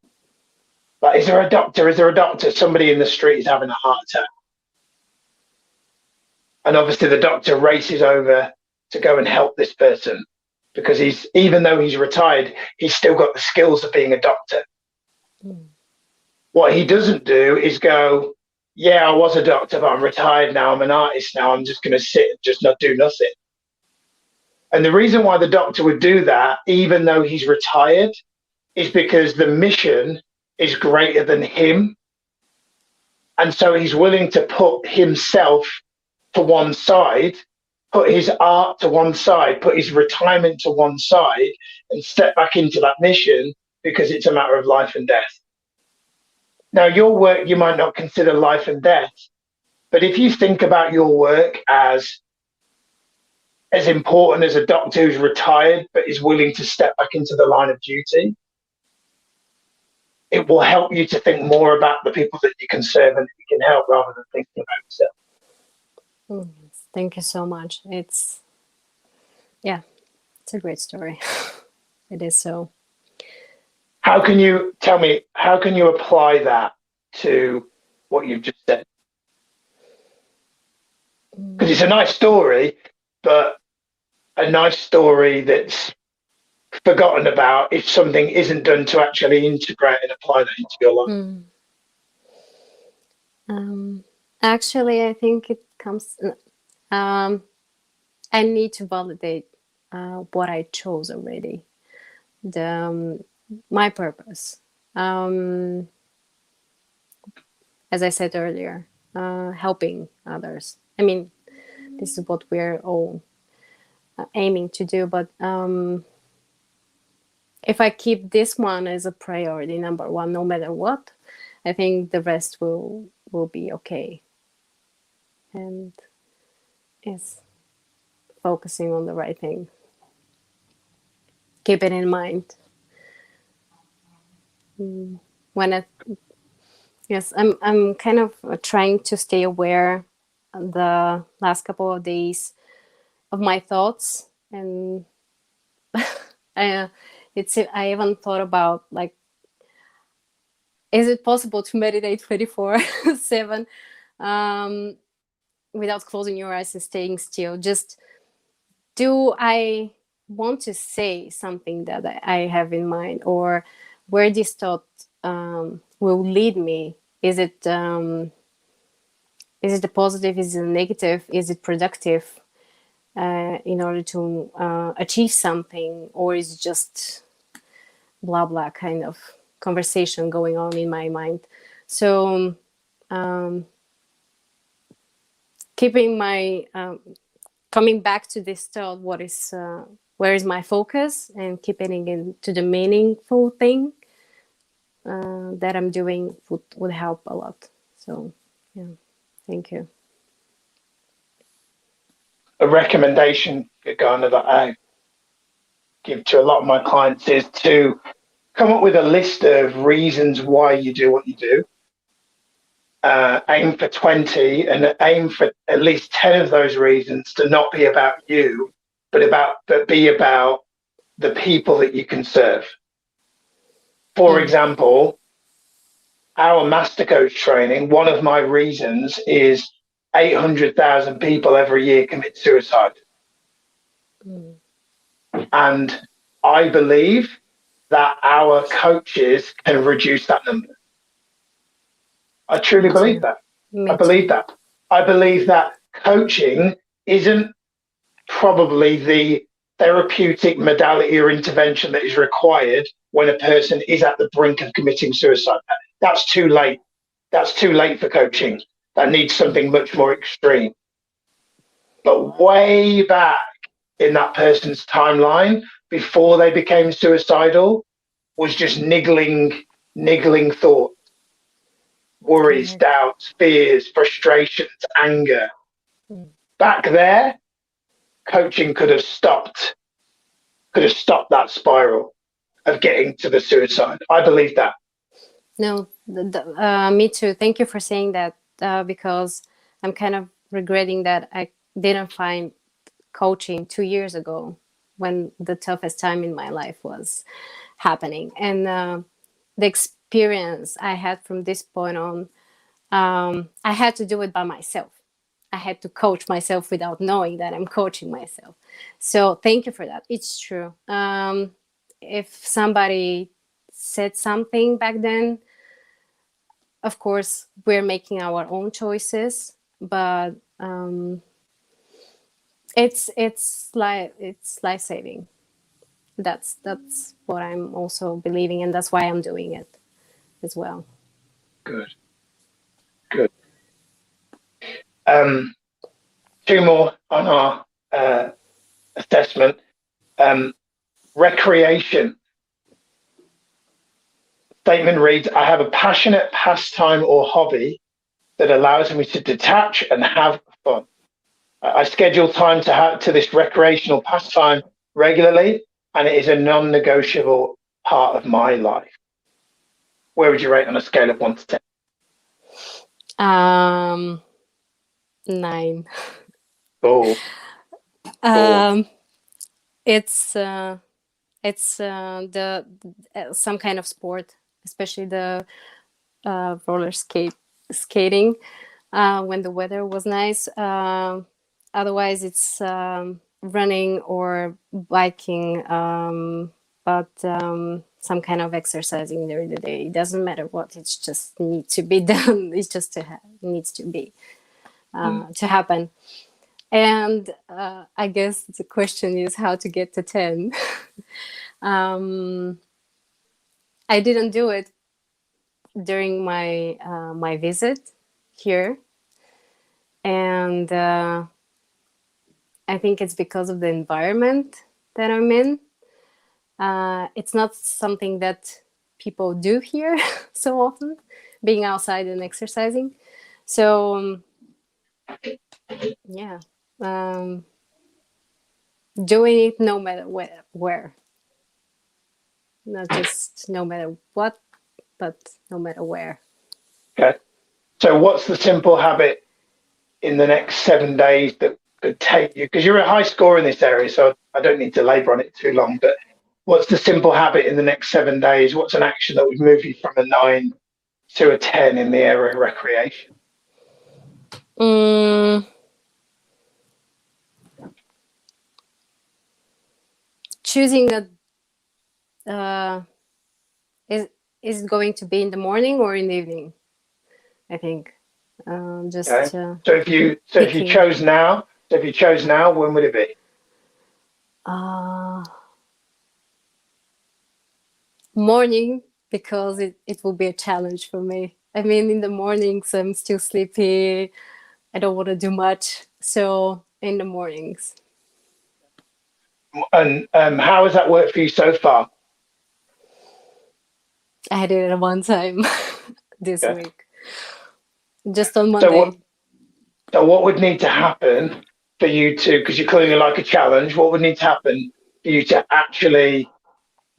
Like, is there a doctor? Is there a doctor? Somebody in the street is having a heart attack. And obviously the doctor races over to go and help this person, because even though he's retired, he's still got the skills of being a doctor. Mm. What he doesn't do is go, yeah, I was a doctor, but I'm retired now. I'm an artist now. I'm just going to sit and just not do nothing. And the reason why the doctor would do that, even though he's retired, is because the mission is greater than him. And so he's willing to put himself to one side, put his art to one side, put his retirement to one side, and step back into that mission because it's a matter of life and death. Now, your work, you might not consider life and death, but if you think about your work as important as a doctor who's retired but is willing to step back into the line of duty, it will help you to think more about the people that you can serve and that you can help, rather than thinking about yourself. Thank you so much. It's a great story. It is so. How can you apply that to what you've just said? Because it's a nice story, but a nice story that's forgotten about if something isn't done to actually integrate and apply that into your life. Actually, I think it comes. I need to validate what I chose already. My purpose. As I said earlier, helping others. I mean, this is what we're all aiming to do, but if I keep this one as a priority, number one, no matter what, I think the rest will be okay. And yes, focusing on the right thing. Keep it in mind. I'm kind of trying to stay aware the last couple of days of my thoughts, and I even thought about, like, is it possible to meditate 24/7 without closing your eyes and staying still? Just, do I want to say something that I have in mind, or where this thought will lead me? Is it a positive? Is it a negative? Is it productive in order to achieve something, or is it just blah blah kind of conversation going on in my mind? So keeping my coming back to this thought, where is my focus, and keeping it into the meaningful thing that I'm doing would help a lot. So yeah, thank you. A recommendation, Gana, that I give to a lot of my clients is to come up with a list of reasons why you do what you do. Aim for 20, and aim for at least 10 of those reasons to not be about you, but be about the people that you can serve. For example, our master coach training, one of my reasons is 800,000 people every year commit suicide. Mm. And I believe that our coaches can reduce that number. I truly Me believe too. that. I Me believe too. that. I believe that coaching isn't probably the therapeutic modality or intervention that is required when a person is at the brink of committing suicide. That's too late. That's too late for coaching. That needs something much more extreme. But way back in that person's timeline, before they became suicidal, was just niggling thoughts, worries, Correct. doubts, fears, frustrations, anger. Mm. Back there, coaching could have stopped that spiral of getting to the suicide. I believe that. No, me too. Thank you for saying that, because I'm kind of regretting that I didn't find coaching 2 years ago when the toughest time in my life was happening. And the experience I had from this point on, I had to do it by myself. I had to coach myself without knowing that I'm coaching myself. So thank you for that. It's true. If somebody said something back then, of course, we're making our own choices, but it's life saving. That's what I'm also believing, and that's why I'm doing it as well. Good, good. Um, Two more on our assessment. Um, Recreation. Statement reads, I have a passionate pastime or hobby that allows me to detach and have fun. I schedule time to this recreational pastime regularly, and it is a non-negotiable part of my life. Where would you rate on a scale of 1 to 10? Um, 9. Oh, oh, Um, it's the some kind of sport, especially the roller skating when the weather was nice. Otherwise, it's running or biking, but some kind of exercising during the day. It doesn't matter what; it's just need to be done. It's just needs to be to happen. And I guess the question is how to get to 10. um, I didn't do it during my visit here, and I think it's because of the environment that I'm in. It's not something that people do here so often, being outside and exercising. So yeah, um, doing it no matter where, not just no matter what, but no matter where. okay. So, what's the simple habit in the next 7 days that could take you? Because you're a high score in this area, so I don't need to labour on it too long. But what's the simple habit in the next 7 days? What's an action that would move you from a 9 to a 10 in the area of recreation? Mm, choosing a is is it going to be in the morning or in the evening? I think Okay. just So if you picking chose now, when would it be? uh, morning, because it will be a challenge for me. I mean, in the mornings I'm still sleepy. I don't want to do much, so in the mornings. And how has that worked for you so far? I did it one time this Okay. week, just on So what Monday. so what would need to happen for you to, because you're clearly like a challenge, what would need to happen for you to actually,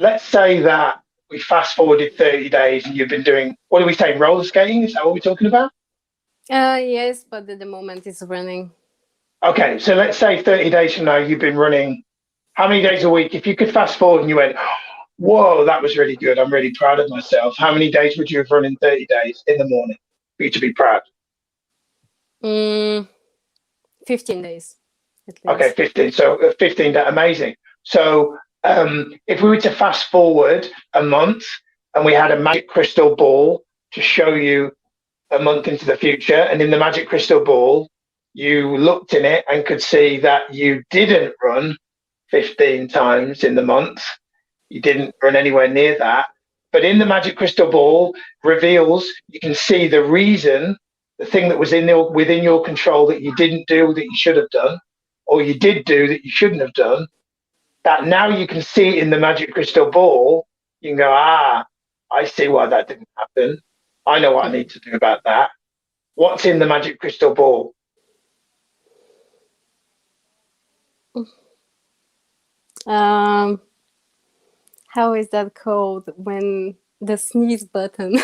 let's say that we fast forwarded 30 days and you've been doing, what are we saying, roller skating? Is that what we're talking about? Yes, but at the moment it's running. Okay, so let's say 30 days from now you've been running how many days a week? If you could fast forward and you went, Whoa, that was really good. I'm really proud of myself. How many days would you have run in 30 days in the morning for you to be proud? Mm, 15 days at Okay, least. 15. So 15, amazing. So if we were to fast forward a month and we had a magic crystal ball to show you a month into the future, and in the magic crystal ball, you looked in it and could see that you didn't run 15 times in the month. You didn't run anywhere near that. But in the magic crystal ball reveals, you can see the reason, the thing that was within your control that you didn't do that you should have done, or you did do that you shouldn't have done, that now you can see in the magic crystal ball. You can go, I see why that didn't happen. I know what I need to do about that. What's in the magic crystal ball? Um, how is that called when the sneeze button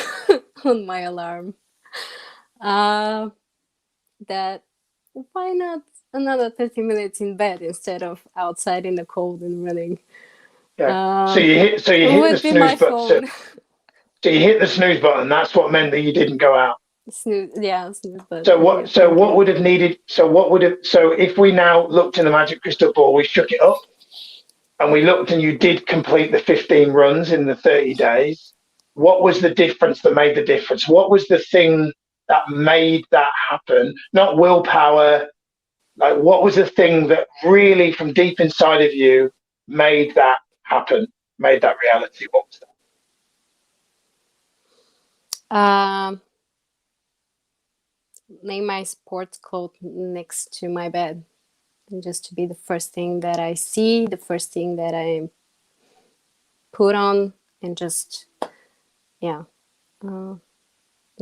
on my alarm? Uh, that why not another 30 minutes in bed instead of outside in the cold and running? Yeah. Uh, So you it hit the would be snooze my button. phone. So you hit the snooze button. That's what meant that you didn't go out. Snooze, yeah, snooze So button. Yeah, what? So thank what you. would have needed? So what would have? So if we now looked in the magic crystal ball, we shook it up, and we looked, and you did complete the 15 runs in the 30 days. What was the difference that made the difference? What was the thing that made that happen? Not willpower. Like, what was the thing that really, from deep inside of you, made that happen? Made that reality? What was that? Um, Name my sports coat next to my bed, and just to be the first thing that I see, the first thing that I put on, and just yeah, uh,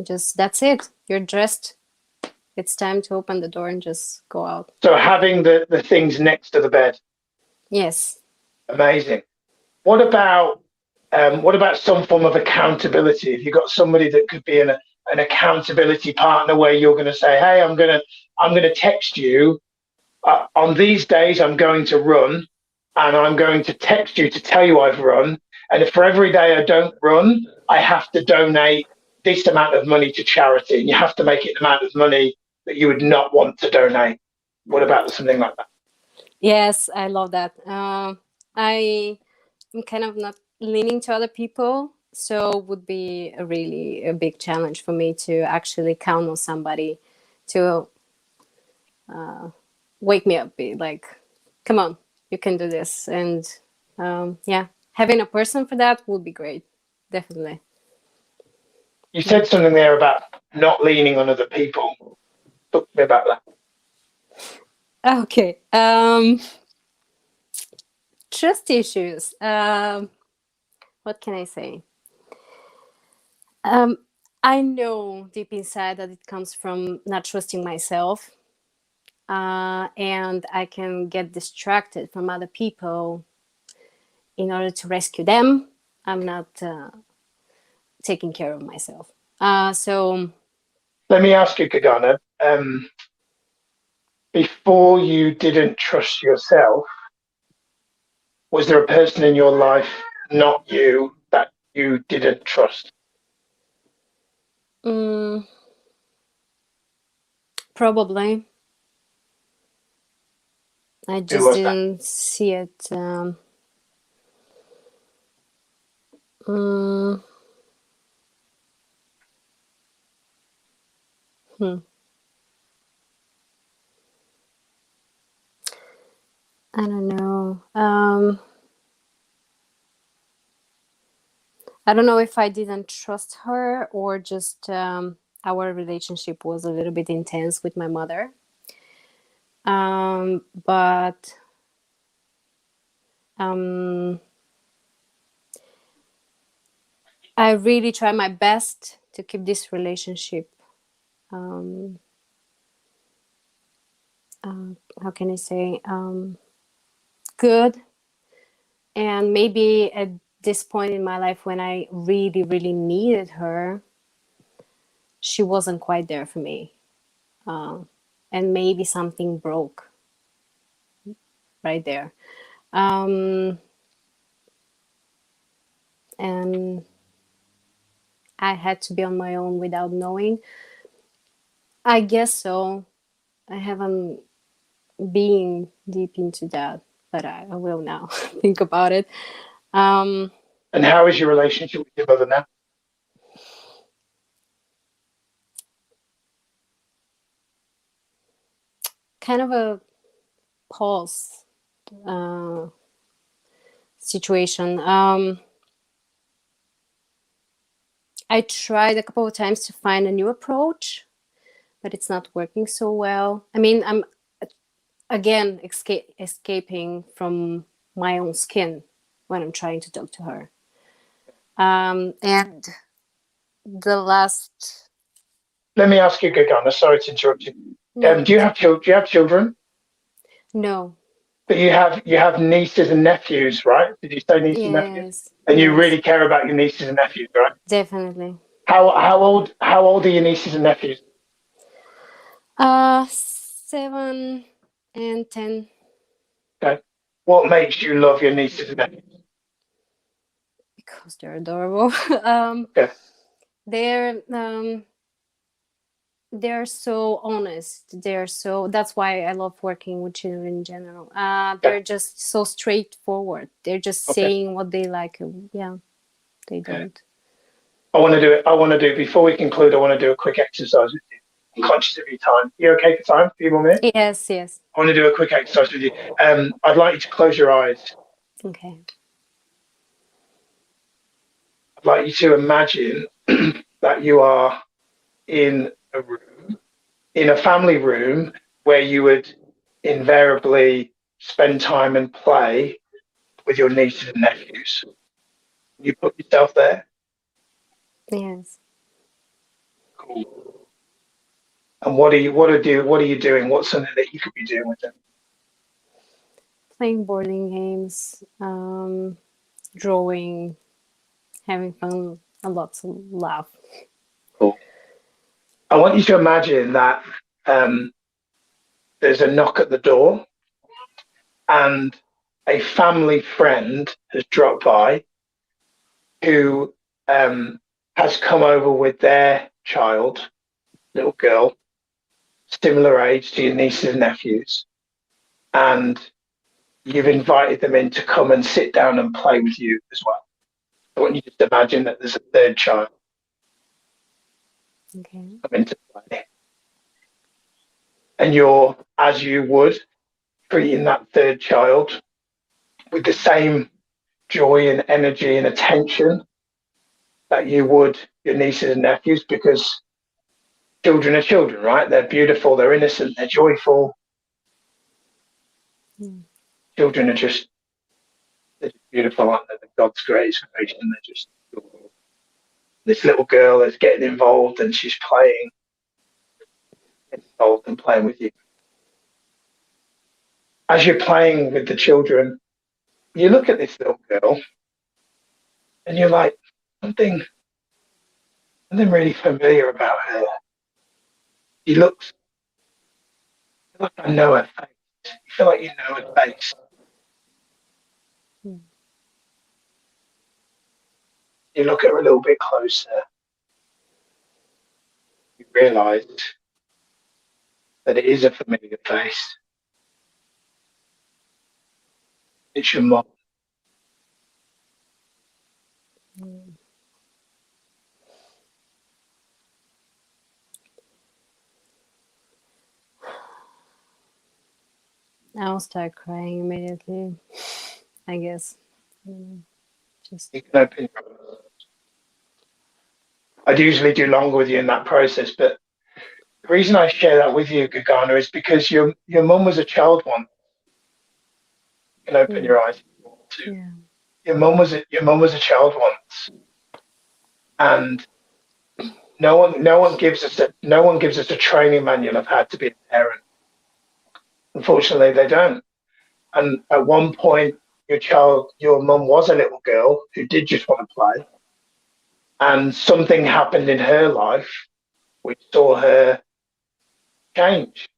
just that's it. You're dressed. It's time to open the door and just go out. So having the things next to the bed, Yes. amazing. What about some form of accountability? If you've got somebody that could be an accountability partner where you're going to say, "Hey, I'm gonna text you on these days. I'm going to run, and I'm going to text you to tell you I've run. And if for every day I don't run, I have to donate this amount of money to charity. And you have to make it the amount of money that you would not want to donate." What about something like that? Yes, I love that. I am kind of not leaning to other people, so it would be a big challenge for me to actually count on somebody to wake me up, be like, come on, you can do this. And yeah, having a person for that would be great. Definitely. You Yeah. said something there about not leaning on other people. Talk to me about that. Okay. Trust issues. What can I say? Um, I know deep inside that it comes from not trusting myself. And I can get distracted from other people in order to rescue them. I'm not taking care of myself. So Let me ask you, Kagana, before you didn't trust yourself, was there a person in your life, not you, that you didn't trust? mm, probably I Who just was that? didn't see it. Mm, hmm, I don't know. I don't know if I didn't trust her or just our relationship was a little bit intense with my mother. But um, I really try my best to keep this relationship. Um, how can I say? Good. And maybe at this point in my life when I really, really needed her, she wasn't quite there for me. And maybe something broke right there. Um, and I had to be on my own without knowing. I guess so. I haven't been deep into that, but I will now think about it. And how is your relationship with your mother now? Kind of a pause uh, situation. I tried a couple of times to find a new approach, but it's not working so well. I mean, I'm again escaping from my own skin when I'm trying to talk to her. And the last. Let me ask you, Gagana. Sorry to interrupt you. No. Do you have children? Do you have children? No. But you have nieces and nephews, right? Did you say nieces and nephews? Yes. And you Yes. really care about your nieces and nephews, right? Definitely. How old are your nieces and nephews? 7 and 10. Okay. What makes you love your nieces and nephews? Because they're adorable. Okay. They're they're so honest. That's why I love working with children in general. They're just so straightforward. They're just Okay. saying what they like. Yeah, they don't. I want to do it. I want to do before we conclude. I want to do a quick exercise with you. I'm conscious of your time. You okay for time? A few more minutes. Yes. Yes. I want to do a quick exercise with you. I'd like you to close your eyes. Okay. I'd like you to imagine that you are in a room, in a family room where you would invariably spend time and play with your nieces and nephews. You put yourself there. Yes. Cool. And what are you doing? What's something that you could be doing with them? Playing boarding games, drawing, having fun, a lot to laugh. Cool. I want you to imagine that there's a knock at the door and a family friend has dropped by who has come over with their child, little girl, similar age to your nieces and nephews, and you've invited them in to come and sit down and play with you as well. I want you to just imagine that there's a third child Okay. come into play. And you're, as you would, treating that third child with the same joy and energy and attention that you would your nieces and nephews, because children are children, right? They're beautiful, they're innocent, they're joyful. Mm. Children are they're just beautiful, aren't they? They're God's greatest creation. They're just this little girl is getting involved and she's playing, involved and playing with you. As you're playing with the children, you look at this little girl and you're like, something really familiar about her. She looks like I know her face. You feel like you know her face. Mm. You look at her a little bit closer. You realise that it is a familiar face. It's your mom. Mm. I'll start crying immediately, I guess. Just. You can open your eyes. I'd usually do longer with you in that process, but the reason I share that with you, Gagana, is because your mum was a child once. You can open your eyes if you want to. Yeah. Your mum was a child once, and no one gives us a training manual of how to be a parent. Unfortunately, they don't. And at one point, your mum was a little girl who did just want to play, and something happened in her life which saw her change,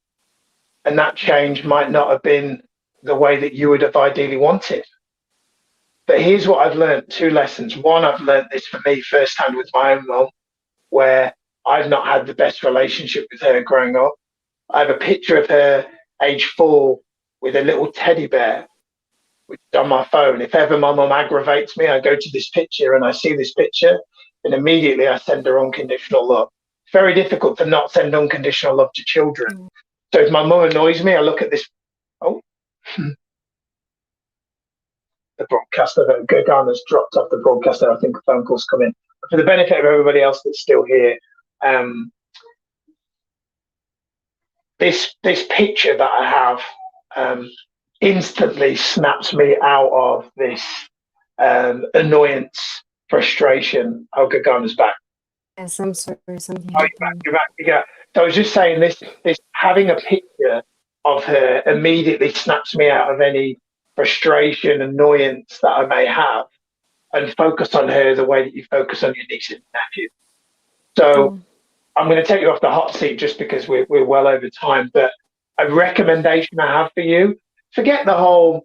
and that change might not have been the way that you would have ideally wanted. But here's what I've learned, two lessons. One, I've learned this for me firsthand with my own mum, where I've not had the best relationship with her growing up. I have a picture of her age 4 with a little teddy bear, which is on my phone. If ever my mum aggravates me, I go to this picture and I see this picture, and immediately I send her unconditional love. It's very difficult to not send unconditional love to children. So if my mum annoys me, I look at this. Oh, the broadcaster that Garner's dropped off the broadcaster. I think a phone call's coming. For the benefit of everybody else that's still here, this picture that I have instantly snaps me out of this annoyance, frustration. Oh, Garner's back. Yes, I'm sorry. Something Oh, you're back. Yeah. So I was just saying this having a picture of her immediately snaps me out of any frustration, annoyance that I may have, and focus on her the way that you focus on your niece and nephew. So I'm going to take you off the hot seat just because we're well over time. But a recommendation I have for you: forget the whole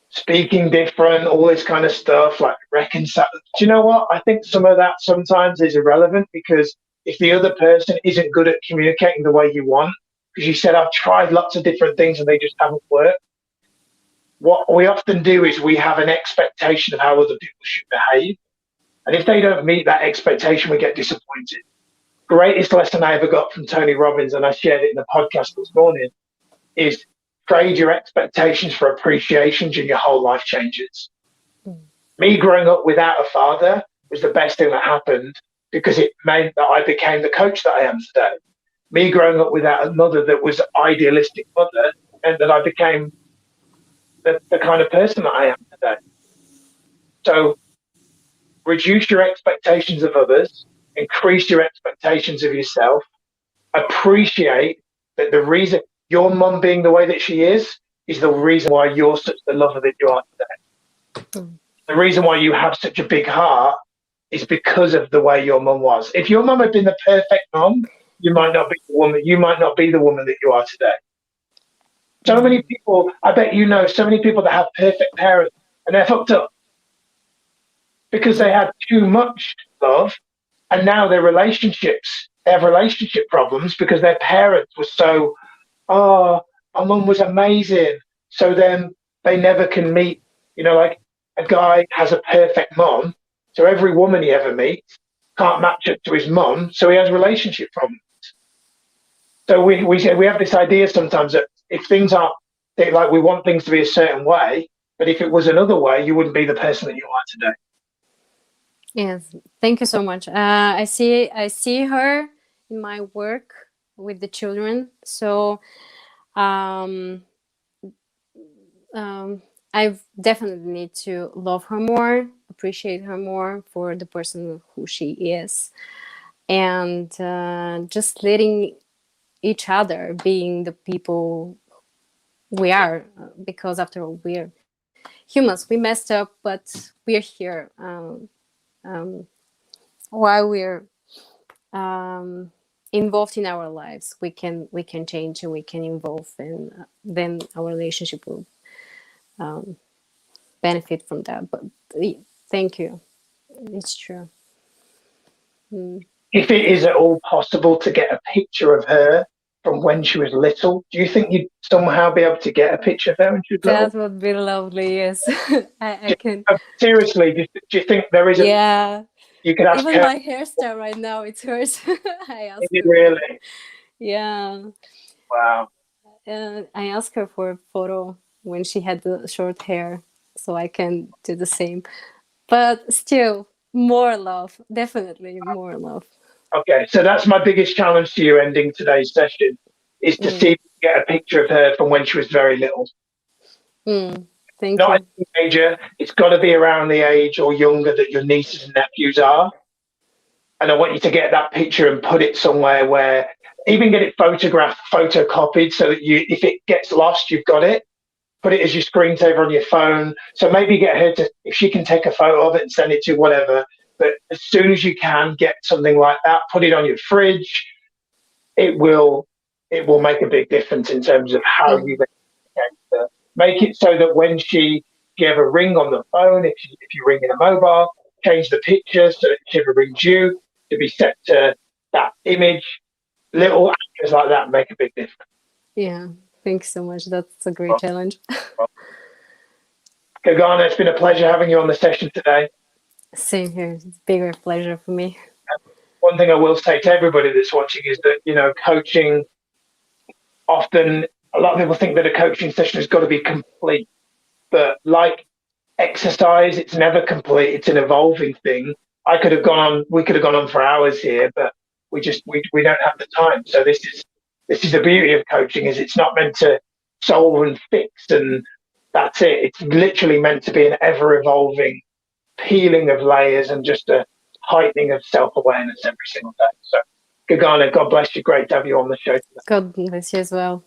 speaking different, all this kind of stuff, like reconcile. Do you know what? I think some of that sometimes is irrelevant, because if the other person isn't good at communicating the way you want, because you said, I've tried lots of different things and they just haven't worked. What we often do is we have an expectation of how other people should behave. And if they don't meet that expectation, we get disappointed. Greatest lesson I ever got from Tony Robbins, and I shared it in the podcast this morning, is trade your expectations for appreciations and your whole life changes. Me growing up without a father was the best thing that happened, because it meant that I became the coach that I am today. Me growing up without a mother that was idealistic mother meant that I became the kind of person that I am today. So reduce your expectations of others, increase your expectations of yourself, appreciate that the reason your mum being the way that she is the reason why you're such the lover that you are today. The reason why you have such a big heart is because of the way your mum was. If your mum had been the perfect mum, you might not be the woman. You might not be the woman that you are today. So many people, I bet you know, so many people that have perfect parents and they're fucked up because they had too much love, and now their relationships, they have relationship problems because their parents were so, oh, our mum was amazing. So then they never can meet, like a guy has a perfect mum. So every woman he ever meets can't match up to his mum. So he has relationship problems. So we have this idea sometimes that if things aren't, like, we want things to be a certain way, but if it was another way, you wouldn't be the person that you are today. Yes, thank you so much. I see her in my work with the children. So I definitely need to love her more, appreciate her more for the person who she is, and just letting each other being the people we are, because after all, we're humans. We messed up, but we're here. While we're involved in our lives, we can change and we can evolve, and then our relationship will benefit from that. But thank you, it's true. If it is at all possible to get a picture of her from when she was little, do you think you'd somehow be able to get a picture of her when she was little? That would be lovely. Yes. I can. Seriously, do you think there is a? Yeah. You could ask even her. My hairstyle right now, it's hers. I asked her. Really? Yeah. Wow. I asked her for a photo when she had the short hair, so I can do the same. But still, more love. Definitely more love. Okay, so that's my biggest challenge to you ending today's session, is to see if you can get a picture of her from when she was very little. Thank Not you. a teenager. It's got to be around the age or younger that your nieces and nephews are. And I want you to get that picture and put it somewhere where, even get it photographed, photocopied, so that if it gets lost, you've got it. Put it as your screensaver on your phone. So maybe get her to, if she can take a photo of it and send it to whatever. But as soon as you can, get something like that, put it on your fridge. It will make a big difference in terms of how you make it so that when she you ever ring on the phone, if you ring in a mobile, change the picture so that if it ever rings you, to be set to that image. Little actions like that make a big difference. Yeah, thanks so much. That's a great challenge. Gagana, it's been a pleasure having you on the session today. Same here. It's a bigger pleasure for me. One thing I will say to everybody that's watching is that, coaching, often a lot of people think that a coaching session has got to be complete, but like exercise, it's never complete. It's an evolving thing. We could have gone on for hours here, but we don't have the time. So this is the beauty of coaching, is it's not meant to solve and fix and that's it. It's literally meant to be an ever evolving peeling of layers and just a heightening of self-awareness every single day. So Gagana, God bless you. Great to have you on the show today. God bless you as well.